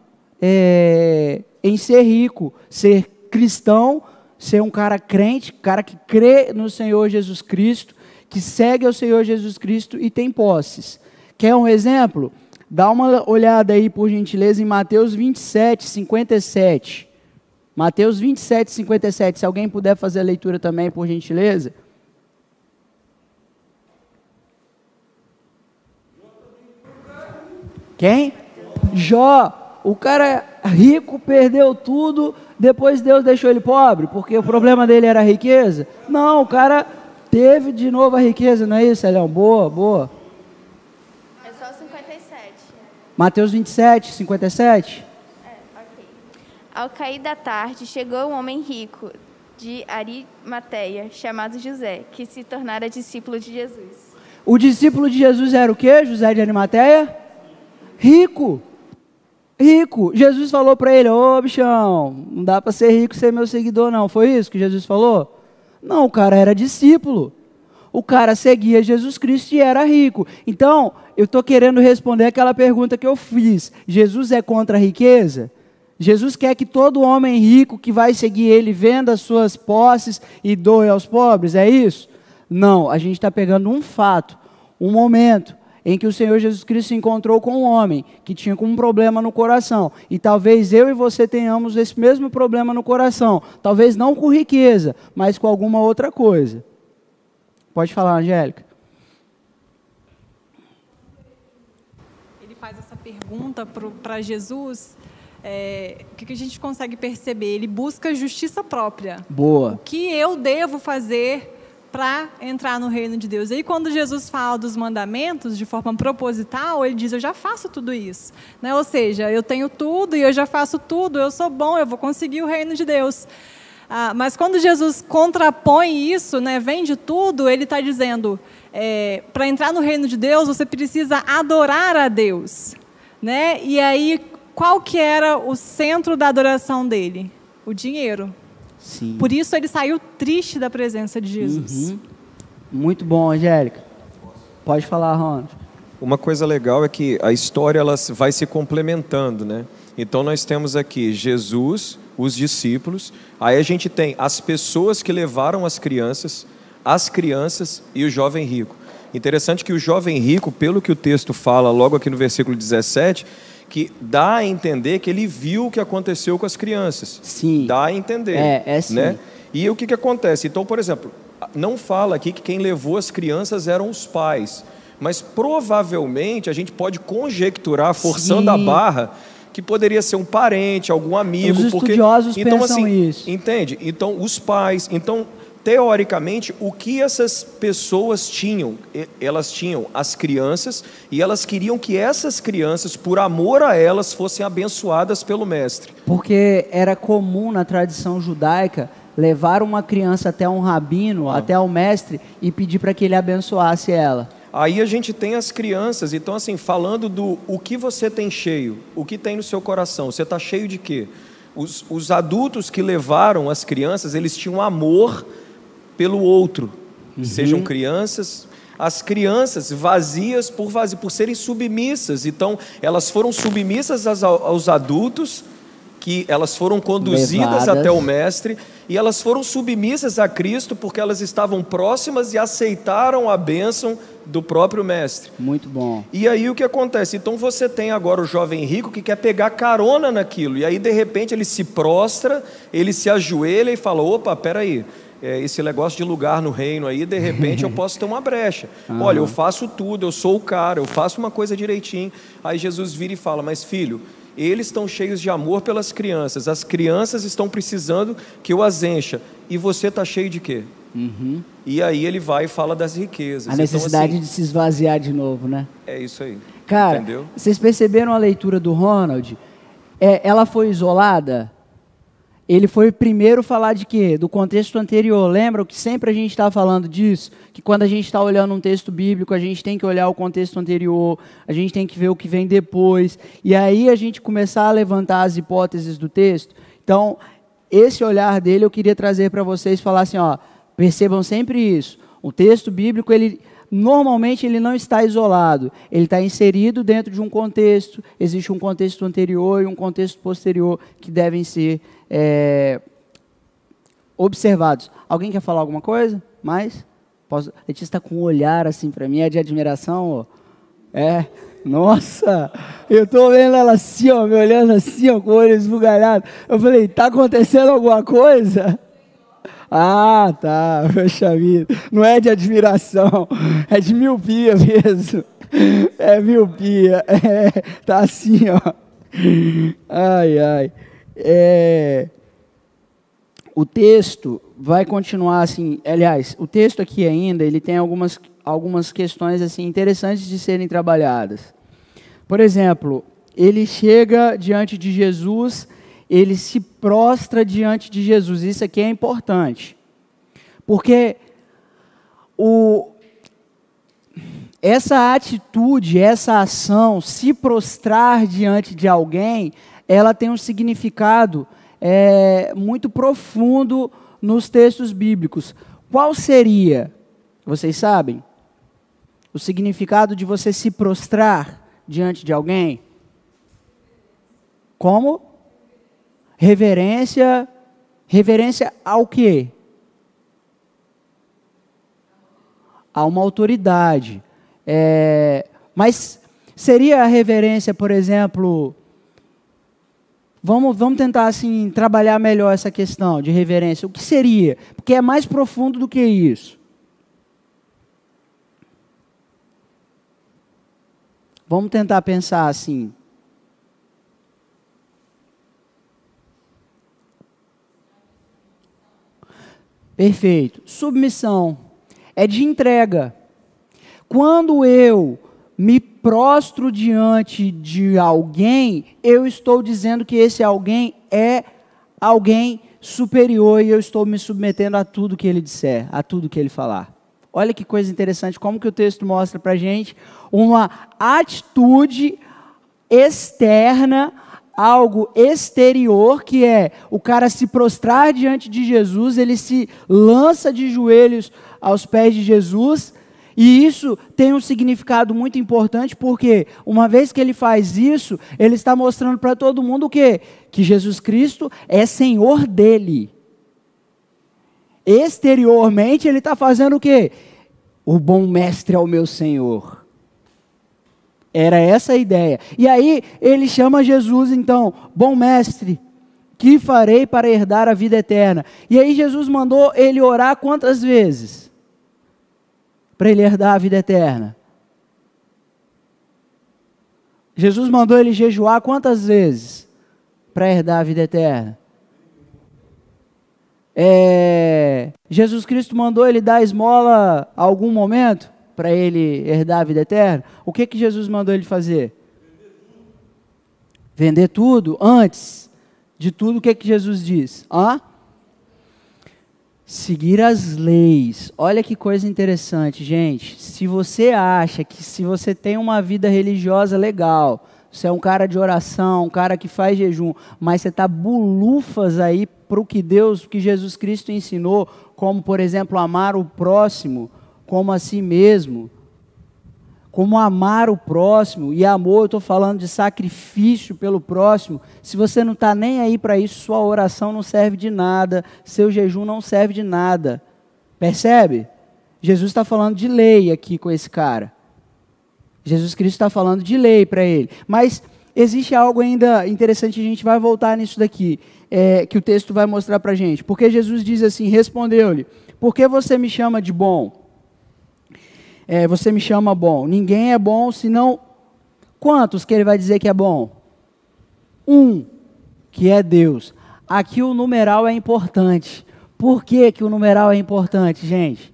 em ser rico, ser cristão, ser um cara crente, cara que crê no Senhor Jesus Cristo, que segue ao Senhor Jesus Cristo e tem posses. Quer um exemplo? Dá uma olhada aí, por gentileza, em Mateus 27, 57. Mateus 27, 57. Se alguém puder fazer a leitura também, por gentileza. Quem? Jó. O cara rico perdeu tudo, depois Deus deixou ele pobre, porque o problema dele era a riqueza? Não, o cara Teve de novo a riqueza, não é isso, Elião? Boa, boa. É só 57. Mateus 27, 57. Ok. Ao cair da tarde, chegou um homem rico de Arimateia, chamado José, que se tornara discípulo de Jesus. O discípulo de Jesus era o quê? José de Arimateia? Rico. Rico. Jesus falou para ele: ô bichão, não dá para ser rico e ser meu seguidor não. Foi isso que Jesus falou? Não, o cara era discípulo. O cara seguia Jesus Cristo e era rico. Então, eu estou querendo responder aquela pergunta que eu fiz. Jesus é contra a riqueza? Jesus quer que todo homem rico que vai seguir ele venda as suas posses e doe aos pobres, é isso? Não, a gente está pegando um fato, um momento em que o Senhor Jesus Cristo se encontrou com um homem que tinha um problema no coração. E talvez eu e você tenhamos esse mesmo problema no coração. Talvez não com riqueza, mas com alguma outra coisa. Pode falar, Angélica. Ele faz essa pergunta para Jesus. O que a gente consegue perceber? Ele busca justiça própria. Boa. O que eu devo fazer para entrar no reino de Deus? E aí, quando Jesus fala dos mandamentos de forma proposital, ele diz: eu já faço tudo isso, né? Ou seja, eu tenho tudo e eu já faço tudo, eu sou bom, eu vou conseguir o reino de Deus. Mas quando Jesus contrapõe isso, né, vende tudo, ele está dizendo, para entrar no reino de Deus, você precisa adorar a Deus, né? E aí, qual que era o centro da adoração dele? O dinheiro. Sim. Por isso ele saiu triste da presença de Jesus. Uhum. Muito bom, Angélica. Pode falar, Ronald. Uma coisa legal é que a história ela vai se complementando, né? Então nós temos aqui Jesus, os discípulos, aí a gente tem as pessoas que levaram as crianças e o jovem rico. Interessante que o jovem rico, pelo que o texto fala logo aqui no versículo 17, que dá a entender que ele viu o que aconteceu com as crianças. Sim. Dá a entender. É sim. Né? E o que acontece? Então, por exemplo, não fala aqui que quem levou as crianças eram os pais, mas provavelmente a gente pode conjecturar, forçando a barra, que poderia ser um parente, algum amigo. Os estudiosos então, pensam assim, isso. Entende? Então, os pais... Então, teoricamente, o que essas pessoas tinham? Elas tinham as crianças e elas queriam que essas crianças, por amor a elas, fossem abençoadas pelo mestre. Porque era comum na tradição judaica levar uma criança até um rabino, até o mestre, e pedir para que ele abençoasse ela. Aí a gente tem as crianças, então assim, falando do o que você tem cheio, o que tem no seu coração, você está cheio de quê? Os adultos que levaram as crianças, eles tinham amor pelo outro, sejam crianças, as crianças vazias por serem submissas, então elas foram submissas aos adultos, que elas foram conduzidas até o mestre, e elas foram submissas a Cristo porque elas estavam próximas e aceitaram a bênção do próprio mestre. Muito bom. E aí o que acontece? Então você tem agora o jovem rico que quer pegar carona naquilo, e aí de repente ele se prostra, ele se ajoelha e fala: opa, peraí, esse negócio de lugar no reino aí, de repente eu posso ter uma brecha. Olha, eu faço tudo, eu sou o cara, eu faço uma coisa direitinho. Aí Jesus vira e fala: mas filho, eles estão cheios de amor pelas crianças, as crianças estão precisando que eu as encha, e você está cheio de quê? E aí ele vai e fala das riquezas. A necessidade então, assim, de se esvaziar de novo, né? É isso aí. Cara, entendeu? Vocês perceberam a leitura do Ronald? Ela foi isolada? Ele foi primeiro falar de quê? Do contexto anterior. Lembra que sempre a gente está falando disso? Que quando a gente está olhando um texto bíblico, a gente tem que olhar o contexto anterior, a gente tem que ver o que vem depois, e aí a gente começar a levantar as hipóteses do texto. Então, esse olhar dele eu queria trazer para vocês, falar assim, ó, percebam sempre isso. O texto bíblico, normalmente ele não está isolado, ele está inserido dentro de um contexto, existe um contexto anterior e um contexto posterior que devem ser observados. Alguém quer falar alguma coisa? Mais? Letícia está com um olhar assim para mim, é de admiração? Ó. Nossa, eu estou vendo ela assim, ó, me olhando assim, ó, com o olho esbugalhado. Eu falei, está acontecendo alguma coisa? Ah, tá, poxa vida. Não é de admiração, é de miopia mesmo. É miopia, tá assim, ó. Ai, ai. o texto vai continuar assim, aliás, o texto aqui ainda, ele tem algumas questões assim interessantes de serem trabalhadas. Por exemplo, ele chega diante de Jesus, ele se prostra diante de Jesus. Isso aqui é importante, porque essa atitude, essa ação, se prostrar diante de alguém, ela tem um significado muito profundo nos textos bíblicos. Qual seria, vocês sabem, o significado de você se prostrar diante de alguém? Como? Reverência. Reverência ao quê? A uma autoridade. Mas seria a reverência, por exemplo... Vamos tentar assim, trabalhar melhor essa questão de reverência. O que seria? Porque é mais profundo do que isso. Vamos tentar pensar assim. Perfeito. Submissão. É de entrega. Quando eu me prostro diante de alguém, eu estou dizendo que esse alguém é alguém superior e eu estou me submetendo a tudo que ele disser, a tudo que ele falar. Olha que coisa interessante, como que o texto mostra para a gente uma atitude externa, algo exterior, que é o cara se prostrar diante de Jesus, ele se lança de joelhos aos pés de Jesus. E isso tem um significado muito importante, porque uma vez que ele faz isso, ele está mostrando para todo mundo o quê? Que Jesus Cristo é Senhor dele. Exteriormente, ele está fazendo o quê? O bom mestre é o meu Senhor. Era essa a ideia. E aí, ele chama Jesus, então, bom mestre, que farei para herdar a vida eterna? E aí, Jesus mandou ele orar quantas vezes? Para ele herdar a vida eterna. Jesus mandou ele jejuar quantas vezes? Para herdar a vida eterna. Jesus Cristo mandou ele dar esmola a algum momento? Para ele herdar a vida eterna? O que Jesus mandou ele fazer? Vender tudo. Antes de tudo, o que Jesus diz? Seguir as leis. Olha que coisa interessante, gente. Se você acha que se você tem uma vida religiosa legal, você é um cara de oração, um cara que faz jejum, mas você está bulufas aí para o que Jesus Cristo ensinou, como, por exemplo, amar o próximo como a si mesmo, como amar o próximo, e amor, eu estou falando de sacrifício pelo próximo. Se você não está nem aí para isso, sua oração não serve de nada, seu jejum não serve de nada. Percebe? Jesus está falando de lei aqui com esse cara. Jesus Cristo está falando de lei para ele. Mas existe algo ainda interessante, a gente vai voltar nisso daqui, que o texto vai mostrar para a gente. Porque Jesus diz assim, respondeu-lhe, por que você me chama de bom? Você me chama bom. Ninguém é bom, senão quantos que ele vai dizer que é bom? Um, que é Deus. Aqui o numeral é importante. Por que o numeral é importante, gente?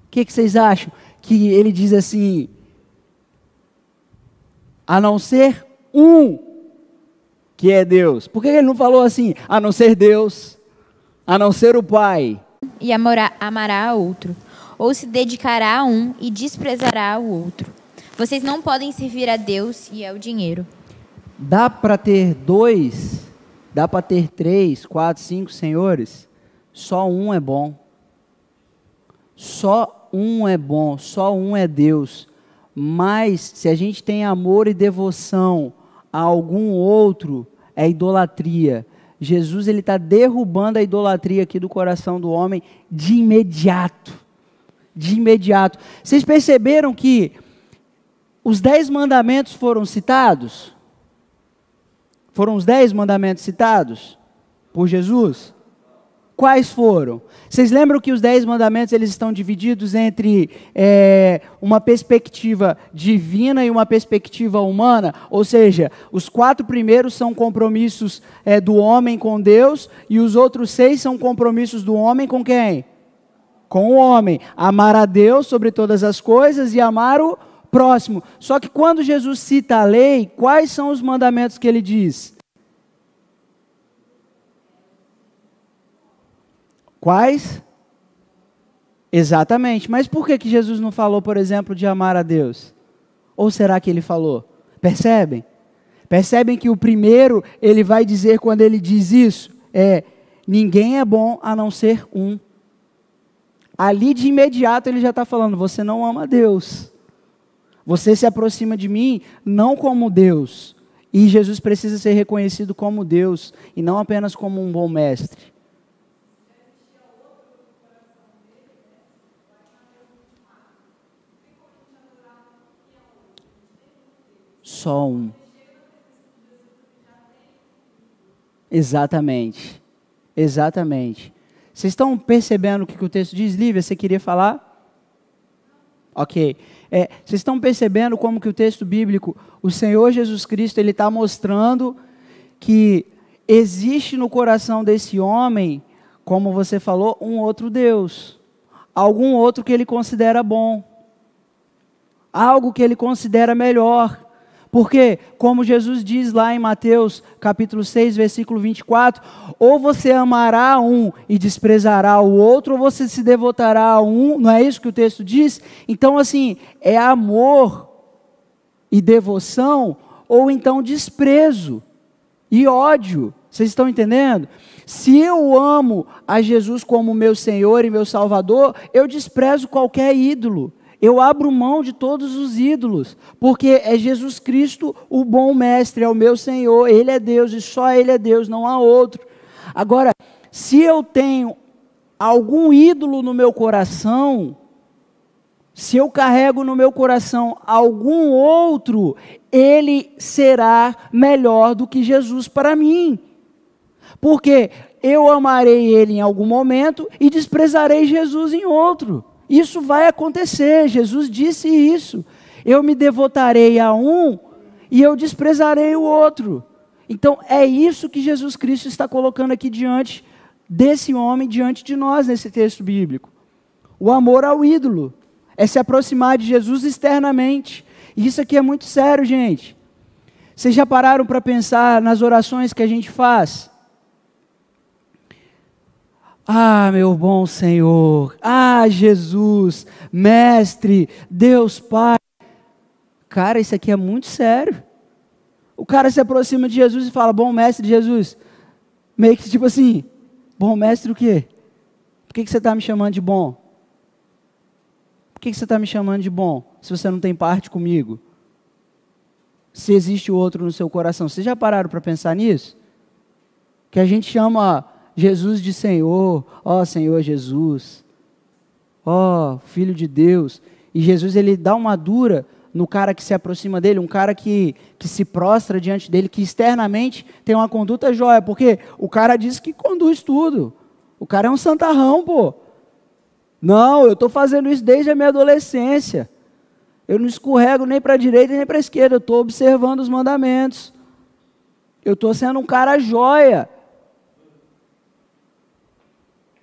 O que vocês acham? Que ele diz assim, a não ser um, que é Deus. Por que ele não falou assim, a não ser Deus, a não ser o Pai? E amará a outro, ou se dedicará a um e desprezará o outro. Vocês não podem servir a Deus e ao dinheiro. Dá para ter 2, dá para ter 3, 4, 5 senhores? Só um é bom. Só um é bom, só um é Deus. Mas se a gente tem amor e devoção a algum outro, é idolatria. Jesus ele está derrubando a idolatria aqui do coração do homem de imediato. De imediato. Vocês perceberam que os 10 mandamentos foram citados? Foram os 10 mandamentos citados por Jesus? Quais foram? Vocês lembram que os 10 mandamentos eles estão divididos entre uma perspectiva divina e uma perspectiva humana? Ou seja, os 4 primeiros são compromissos do homem com Deus e os outros 6 são compromissos do homem com quem? Com o homem. Amar a Deus sobre todas as coisas e amar o próximo. Só que quando Jesus cita a lei, quais são os mandamentos que ele diz? Quais? Exatamente. Mas por que Jesus não falou, por exemplo, de amar a Deus? Ou será que ele falou? Percebem? Percebem que o primeiro, ele vai dizer, quando ele diz isso, ninguém é bom a não ser um. Ali de imediato ele já está falando, você não ama Deus. Você se aproxima de mim não como Deus. E Jesus precisa ser reconhecido como Deus e não apenas como um bom mestre. Só um. Exatamente. Exatamente. Vocês estão percebendo o que o texto diz? Lívia, você queria falar? Ok. Vocês estão percebendo como que o texto bíblico, o Senhor Jesus Cristo, ele está mostrando que existe no coração desse homem, como você falou, um outro Deus. Algum outro que ele considera bom. Algo que ele considera melhor. Porque, como Jesus diz lá em Mateus capítulo 6, versículo 24, ou você amará um e desprezará o outro, ou você se devotará a um, não é isso que o texto diz? Então, assim, é amor e devoção, ou então desprezo e ódio. Vocês estão entendendo? Se eu amo a Jesus como meu Senhor e meu Salvador, eu desprezo qualquer ídolo. Eu abro mão de todos os ídolos, porque é Jesus Cristo o bom mestre, é o meu Senhor, Ele é Deus e só Ele é Deus, não há outro. Agora, se eu tenho algum ídolo no meu coração, se eu carrego no meu coração algum outro, ele será melhor do que Jesus para mim. Porque eu amarei Ele em algum momento e desprezarei Jesus em outro. Isso vai acontecer, Jesus disse isso. Eu me devotarei a um e eu desprezarei o outro. Então é isso que Jesus Cristo está colocando aqui diante desse homem, diante de nós nesse texto bíblico. O amor ao ídolo é se aproximar de Jesus externamente. E isso aqui é muito sério, gente. Vocês já pararam para pensar nas orações que a gente faz? Ah, meu bom Senhor, ah, Jesus, Mestre, Deus Pai. Cara, isso aqui é muito sério. O cara se aproxima de Jesus e fala, bom Mestre Jesus. Meio que tipo assim, bom Mestre o quê? Por que você está me chamando de bom? Por que você está me chamando de bom, se você não tem parte comigo? Se existe o outro no seu coração. Vocês já pararam para pensar nisso? Que a gente chama Jesus de Senhor, ó Senhor Jesus, ó Filho de Deus, e Jesus ele dá uma dura no cara que se aproxima dele, um cara que se prostra diante dele, que externamente tem uma conduta jóia, porque o cara diz que conduz tudo, o cara é um santarrão, pô. Não, eu estou fazendo isso desde a minha adolescência, eu não escorrego nem para a direita nem para a esquerda, eu estou observando os mandamentos, eu estou sendo um cara jóia.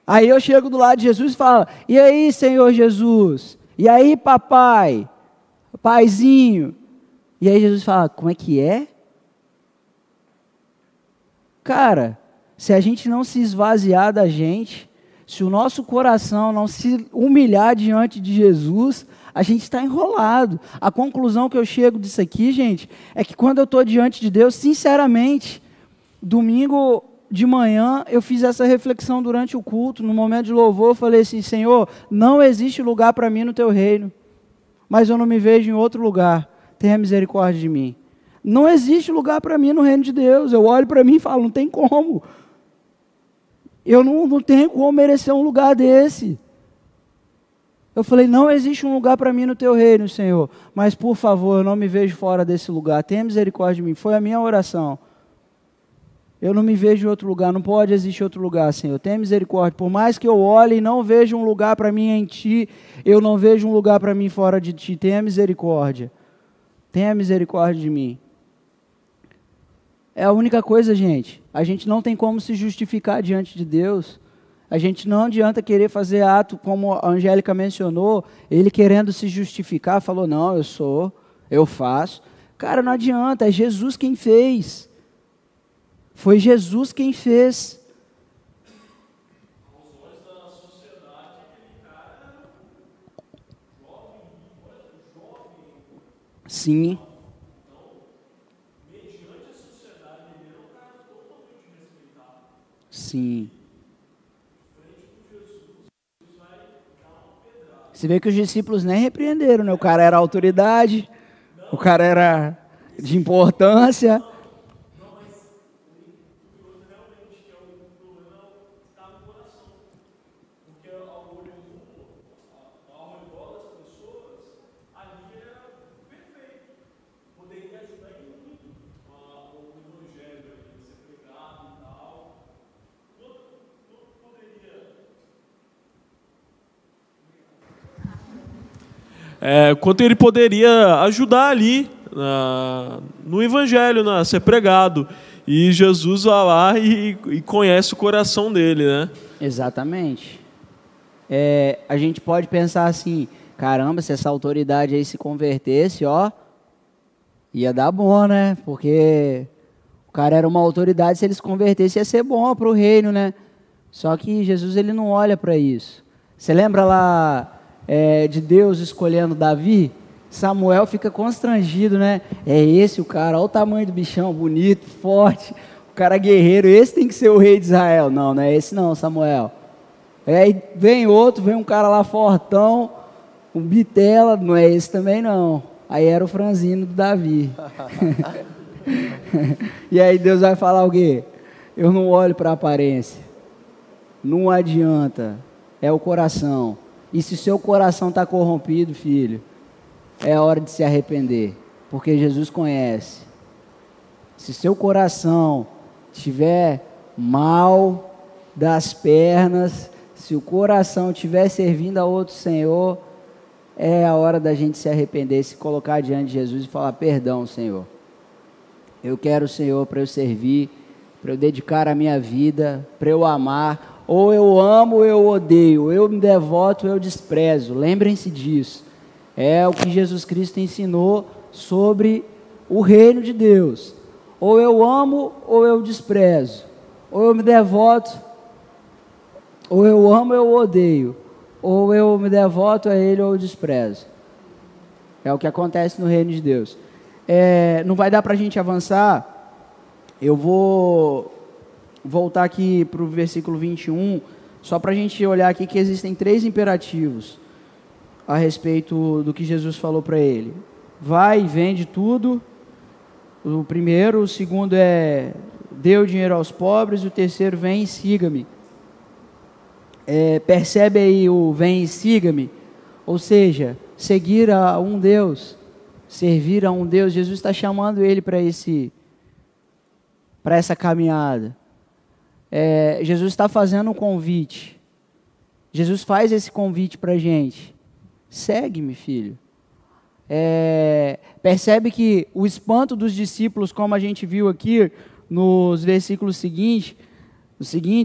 Aí eu chego do lado de Jesus e falo, e aí, Senhor Jesus? E aí, papai? Paizinho? E aí Jesus fala, como é que é? Cara, se a gente não se esvaziar da gente, se o nosso coração não se humilhar diante de Jesus, a gente está enrolado. A conclusão que eu chego disso aqui, gente, é que quando eu estou diante de Deus, sinceramente, domingo de manhã, eu fiz essa reflexão durante o culto, no momento de louvor, eu falei assim, Senhor, não existe lugar para mim no teu reino, mas eu não me vejo em outro lugar, tenha misericórdia de mim. Não existe lugar para mim no reino de Deus, eu olho para mim e falo, não tem como, eu não tenho como merecer um lugar desse. Eu falei, não existe um lugar para mim no teu reino, Senhor, mas por favor, eu não me vejo fora desse lugar, tenha misericórdia de mim, foi a minha oração. Eu não me vejo em outro lugar, não pode existir outro lugar, Senhor. Tenha misericórdia. Por mais que eu olhe e não veja um lugar para mim em Ti, eu não vejo um lugar para mim fora de Ti. Tenha misericórdia. Tenha misericórdia de mim. É a única coisa, gente. A gente não tem como se justificar diante de Deus. A gente não adianta querer fazer ato, como a Angélica mencionou, ele querendo se justificar, falou, não, eu faço. Cara, não adianta, é Jesus quem fez. Foi Jesus quem fez. Sim. Sim. Você vê que os discípulos nem repreenderam, né? O cara era autoridade, o cara era de importância. Quanto ele poderia ajudar ali no Evangelho, a ser pregado. E Jesus vai lá e conhece o coração dele, né? Exatamente. A gente pode pensar assim, caramba, se essa autoridade aí se convertesse, ia dar bom, né? Porque o cara era uma autoridade, se ele se convertesse ia ser bom para o reino, né? Só que Jesus ele não olha para isso. Você lembra lá de Deus escolhendo Davi? Samuel fica constrangido, né? É esse o cara, olha o tamanho do bichão, bonito, forte, o cara guerreiro, esse tem que ser o rei de Israel. Não, não é esse não, Samuel. Aí vem outro, vem um cara lá fortão, um bitela, não é esse também não. Aí era o franzino do Davi. E aí Deus vai falar o quê? Eu não olho para a aparência. Não adianta, é o coração. E se seu coração está corrompido, filho, é a hora de se arrepender, porque Jesus conhece. Se seu coração estiver mal das pernas, se o coração estiver servindo a outro Senhor, é a hora da gente se arrepender, se colocar diante de Jesus e falar, perdão, Senhor. Eu quero o Senhor para eu servir, para eu dedicar a minha vida, para eu amar. Ou eu amo ou eu odeio, ou eu me devoto ou eu desprezo. Lembrem-se disso. É o que Jesus Cristo ensinou sobre o reino de Deus. Ou eu amo ou eu desprezo. Ou eu me devoto, ou eu amo ou eu odeio. Ou eu me devoto a Ele ou eu desprezo. É o que acontece no reino de Deus. Não vai dar para a gente avançar. Eu vou voltar aqui para o versículo 21, só para a gente olhar aqui que existem 3 imperativos a respeito do que Jesus falou para ele. Vai e vende tudo. O primeiro, o segundo é dê o dinheiro aos pobres, o terceiro, vem e siga-me. Percebe aí o vem e siga-me? Ou seja, seguir a um Deus, servir a um Deus. Jesus está chamando ele para essa caminhada. Jesus está fazendo um convite. Jesus faz esse convite para a gente. Segue-me, filho. Percebe que o espanto dos discípulos, como a gente viu aqui nos versículos seguintes,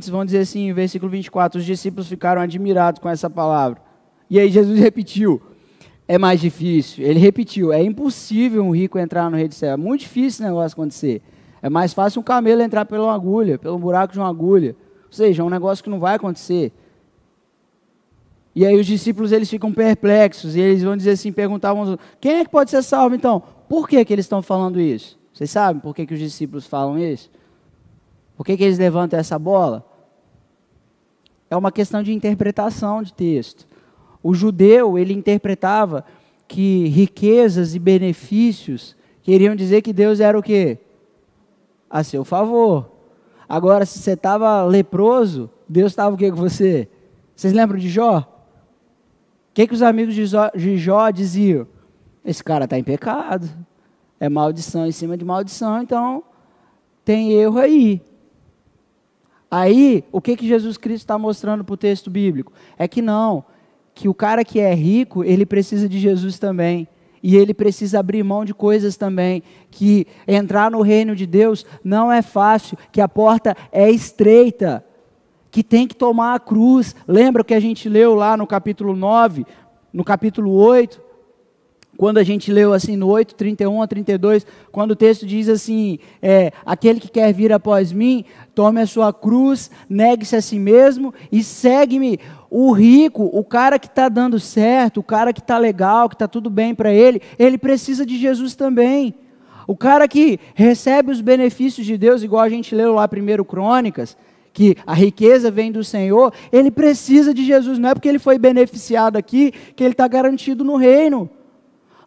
vão dizer assim, versículo 24, os discípulos ficaram admirados com essa palavra. E aí Jesus repetiu, é mais difícil. Ele repetiu, é impossível um rico entrar no reino do céu. É muito difícil esse negócio acontecer. É mais fácil um camelo entrar pela agulha, pelo buraco de uma agulha. Ou seja, é um negócio que não vai acontecer. E aí os discípulos eles ficam perplexos, e eles vão dizer assim, perguntavam, quem é que pode ser salvo então? Por que eles estão falando isso? Vocês sabem por que os discípulos falam isso? Por que eles levantam essa bola? É uma questão de interpretação de texto. O judeu, ele interpretava que riquezas e benefícios queriam dizer que Deus era o quê? A seu favor. Agora, se você estava leproso, Deus estava o quê com você? Vocês lembram de Jó? O que os amigos de Jó diziam? Esse cara está em pecado. É maldição em cima de maldição, então tem erro aí. Aí, o que Jesus Cristo está mostrando para o texto bíblico? É que não, que o cara que é rico, ele precisa de Jesus também. E ele precisa abrir mão de coisas também, que entrar no reino de Deus não é fácil, que a porta é estreita, que tem que tomar a cruz. Lembra que a gente leu lá no capítulo 9, no capítulo 8, quando a gente leu assim no 8, 31 a 32, quando o texto diz assim, aquele que quer vir após mim, tome a sua cruz, negue-se a si mesmo e segue-me. O rico, o cara que está dando certo, o cara que está legal, que está tudo bem para ele precisa de Jesus também. O cara que recebe os benefícios de Deus, igual a gente leu lá 1 Crônicas, que a riqueza vem do Senhor, ele precisa de Jesus. Não é porque ele foi beneficiado aqui que ele está garantido no reino.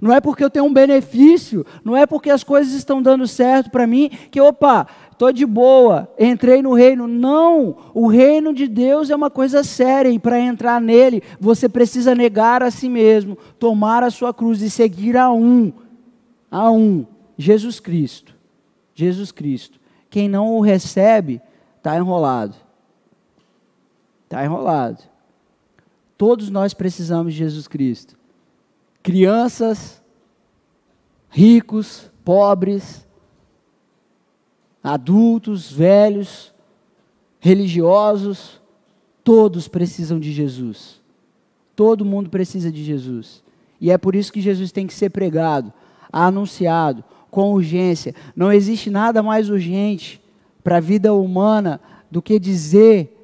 Não é porque eu tenho um benefício, não é porque as coisas estão dando certo para mim, que estou de boa, entrei no reino. Não, o reino de Deus é uma coisa séria, e para entrar nele, você precisa negar a si mesmo, tomar a sua cruz e seguir a um, Jesus Cristo. Jesus Cristo. Quem não o recebe, está enrolado. Está enrolado. Todos nós precisamos de Jesus Cristo. Crianças, ricos, pobres, adultos, velhos, religiosos, todos precisam de Jesus. Todo mundo precisa de Jesus. E é por isso que Jesus tem que ser pregado, anunciado, com urgência. Não existe nada mais urgente para a vida humana do que dizer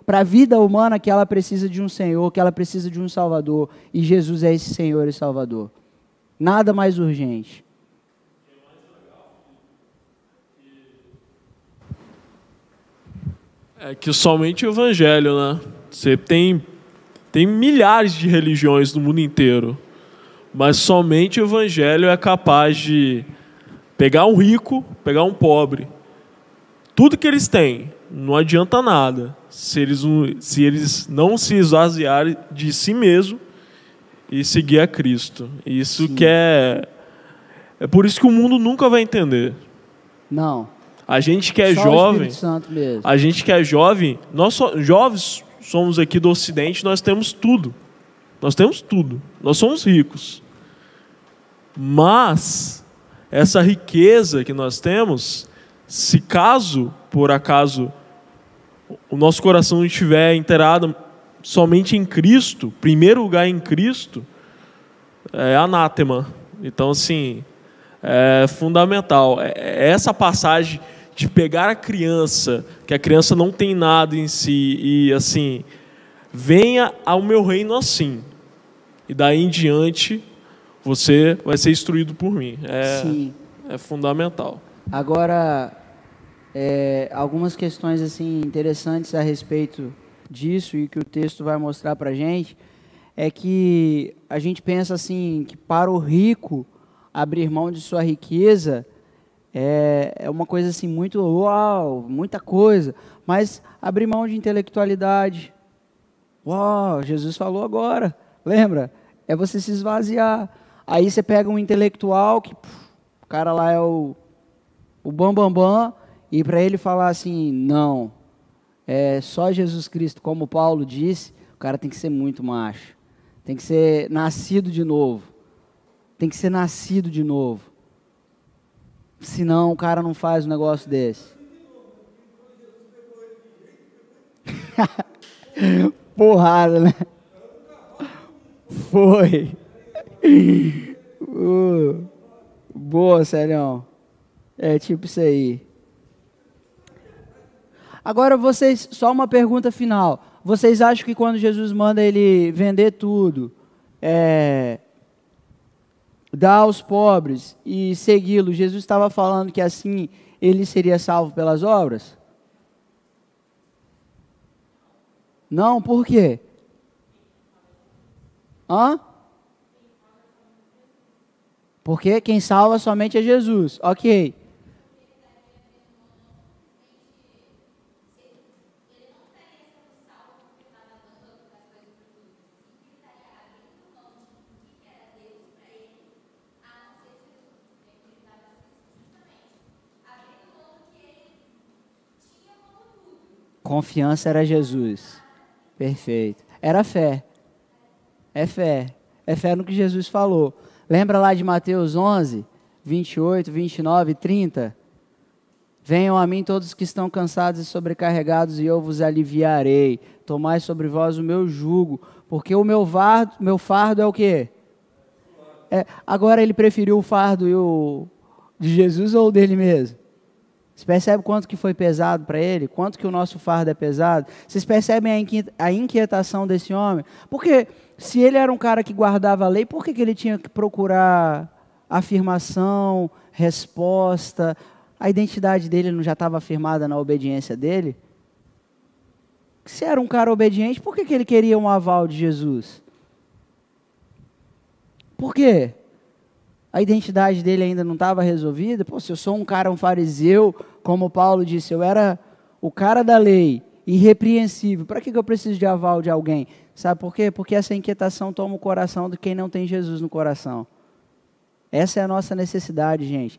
para a vida humana que ela precisa de um Senhor, que ela precisa de um Salvador, e Jesus é esse Senhor e Salvador. Nada mais urgente. É que somente o Evangelho, né? Você tem milhares de religiões no mundo inteiro, mas somente o Evangelho é capaz de pegar um rico, pegar um pobre. Tudo que eles têm, não adianta nada se eles não se esvaziarem de si mesmo e seguir a Cristo. Isso que é por isso que o mundo nunca vai entender. Não. A gente que é Só jovem, o Espírito Santo mesmo. a gente que é jovem, jovens somos aqui do Ocidente, nós temos tudo. Nós temos tudo. Nós somos ricos. Mas essa riqueza que nós temos, se caso, por acaso, o nosso coração não estiver inteirado somente em Cristo, primeiro lugar em Cristo, é anátema. Então, assim, é fundamental. Essa passagem de pegar a criança, que a criança não tem nada em si, e assim, venha ao meu reino assim, e daí em diante você vai ser instruído por mim. É fundamental. Agora, algumas questões assim interessantes a respeito disso e que o texto vai mostrar para a gente é que a gente pensa assim que para o rico abrir mão de sua riqueza é uma coisa assim muito uau, muita coisa, mas abrir mão de intelectualidade, uau, Jesus falou agora, lembra? É você se esvaziar. Aí você pega um intelectual que o cara lá é o bambambam, e para ele falar assim, não, é só Jesus Cristo, como Paulo disse, o cara tem que ser muito macho, tem que ser nascido de novo, tem que ser nascido de novo, senão o cara não faz um negócio desse. Porrada, né? Foi. Boa, Célio. É tipo isso aí. Agora vocês, só uma pergunta final. Vocês acham que quando Jesus manda ele vender tudo, dar aos pobres e segui-lo, Jesus estava falando que assim ele seria salvo pelas obras? Não, por quê? Porque quem salva somente é Jesus. Ok. Confiança era Jesus. Perfeito. Era fé. É fé. É fé no que Jesus falou. Lembra lá de Mateus 11, 28, 29 e 30? Venham a mim todos que estão cansados e sobrecarregados e eu vos aliviarei. Tomai sobre vós o meu jugo, porque o meu fardo é o quê? Agora ele preferiu o fardo de Jesus ou o dele mesmo? Você percebe quanto que foi pesado para ele? Quanto que o nosso fardo é pesado? Vocês percebem a inquietação desse homem? Porque se ele era um cara que guardava a lei, por que ele tinha que procurar afirmação, resposta? A identidade dele não já estava afirmada na obediência dele? Se era um cara obediente, por que ele queria um aval de Jesus? Por quê? A identidade dele ainda não estava resolvida? Pô, se eu sou um fariseu, como Paulo disse, eu era o cara da lei, irrepreensível, para que eu preciso de aval de alguém? Sabe por quê? Porque essa inquietação toma o coração de quem não tem Jesus no coração. Essa é a nossa necessidade, gente.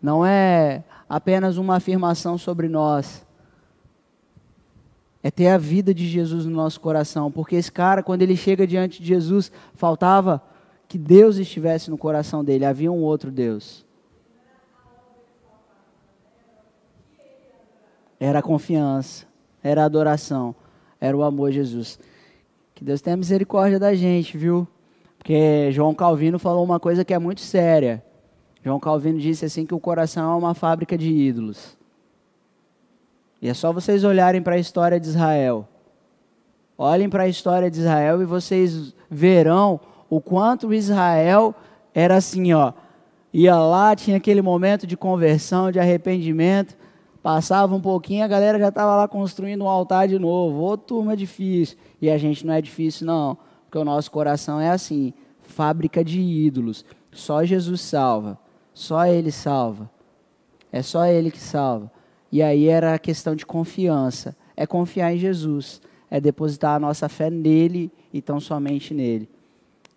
Não é apenas uma afirmação sobre nós. É ter a vida de Jesus no nosso coração. Porque esse cara, quando ele chega diante de Jesus, faltava que Deus estivesse no coração dele. Havia um outro Deus. Era a confiança, era a adoração, era o amor a Jesus. Que Deus tenha misericórdia da gente, viu? Porque João Calvino falou uma coisa que é muito séria. João Calvino disse assim que o coração é uma fábrica de ídolos. E é só vocês olharem para a história de Israel. Olhem para a história de Israel e vocês verão o quanto Israel era assim, ó. Ia lá, tinha aquele momento de conversão, de arrependimento. Passava um pouquinho, a galera já estava lá construindo um altar de novo. Ô, turma difícil. E a gente não é difícil, não. Porque o nosso coração é assim, fábrica de ídolos. Só Jesus salva. Só Ele salva. É só Ele que salva. E aí era a questão de confiança. É confiar em Jesus. É depositar a nossa fé nele e tão somente nele.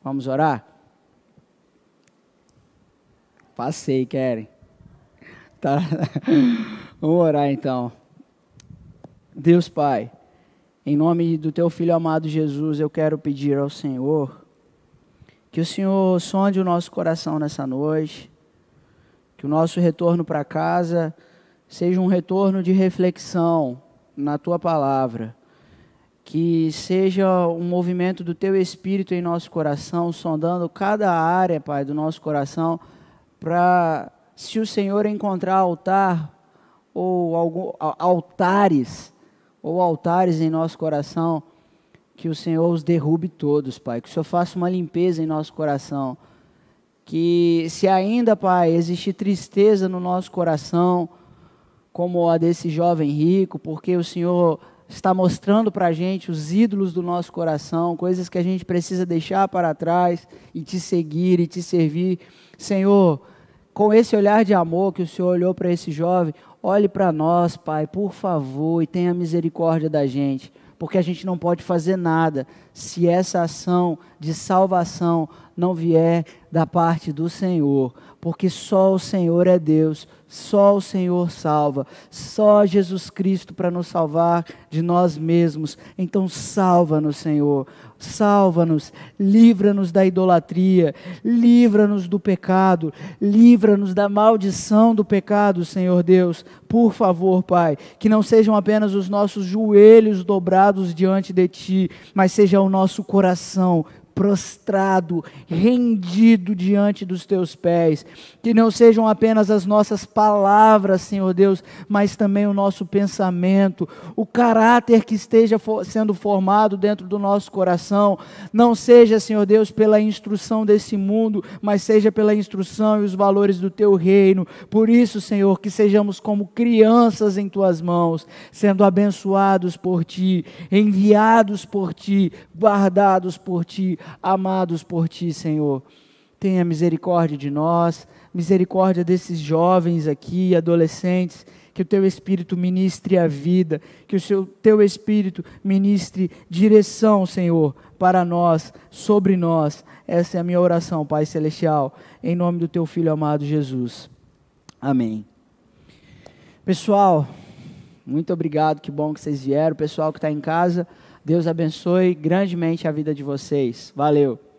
Vamos orar? Passei, querem? Tá. Vamos orar então. Deus Pai, em nome do Teu Filho amado Jesus, eu quero pedir ao Senhor que o Senhor sonde o nosso coração nessa noite, que o nosso retorno para casa seja um retorno de reflexão na Tua palavra, que seja um movimento do Teu Espírito em nosso coração, sondando cada área, Pai, do nosso coração, para, se o Senhor encontrar altares em nosso coração, que o Senhor os derrube todos, Pai, que o Senhor faça uma limpeza em nosso coração, que se ainda, Pai, existir tristeza no nosso coração, como a desse jovem rico, porque o Senhor está mostrando para a gente os ídolos do nosso coração, coisas que a gente precisa deixar para trás e te seguir e te servir. Senhor, com esse olhar de amor que o Senhor olhou para esse jovem, olhe para nós, Pai, por favor, e tenha misericórdia da gente, porque a gente não pode fazer nada se essa ação de salvação não vier da parte do Senhor, porque só o Senhor é Deus, só o Senhor salva, só Jesus Cristo para nos salvar de nós mesmos. Então salva-nos, Senhor, salva-nos, livra-nos da idolatria, livra-nos do pecado, livra-nos da maldição do pecado, Senhor Deus, por favor, Pai, que não sejam apenas os nossos joelhos dobrados diante de Ti, mas seja o nosso coração prostrado, rendido diante dos Teus pés, que não sejam apenas as nossas palavras, Senhor Deus, mas também o nosso pensamento, o caráter que esteja sendo formado dentro do nosso coração, não seja, Senhor Deus, pela instrução desse mundo, mas seja pela instrução e os valores do Teu reino. Por isso, Senhor, que sejamos como crianças em Tuas mãos, sendo abençoados por Ti, enviados por Ti, guardados por Ti, amados por Ti, Senhor. Tenha misericórdia de nós, misericórdia desses jovens aqui, adolescentes, que o Teu Espírito ministre a vida, que o Teu Espírito ministre direção, Senhor, para nós, sobre nós. Essa é a minha oração, Pai Celestial, em nome do Teu Filho amado Jesus. Amém. Pessoal, Muito obrigado, que bom que vocês vieram. Pessoal que está em casa, Deus abençoe grandemente a vida de vocês. Valeu!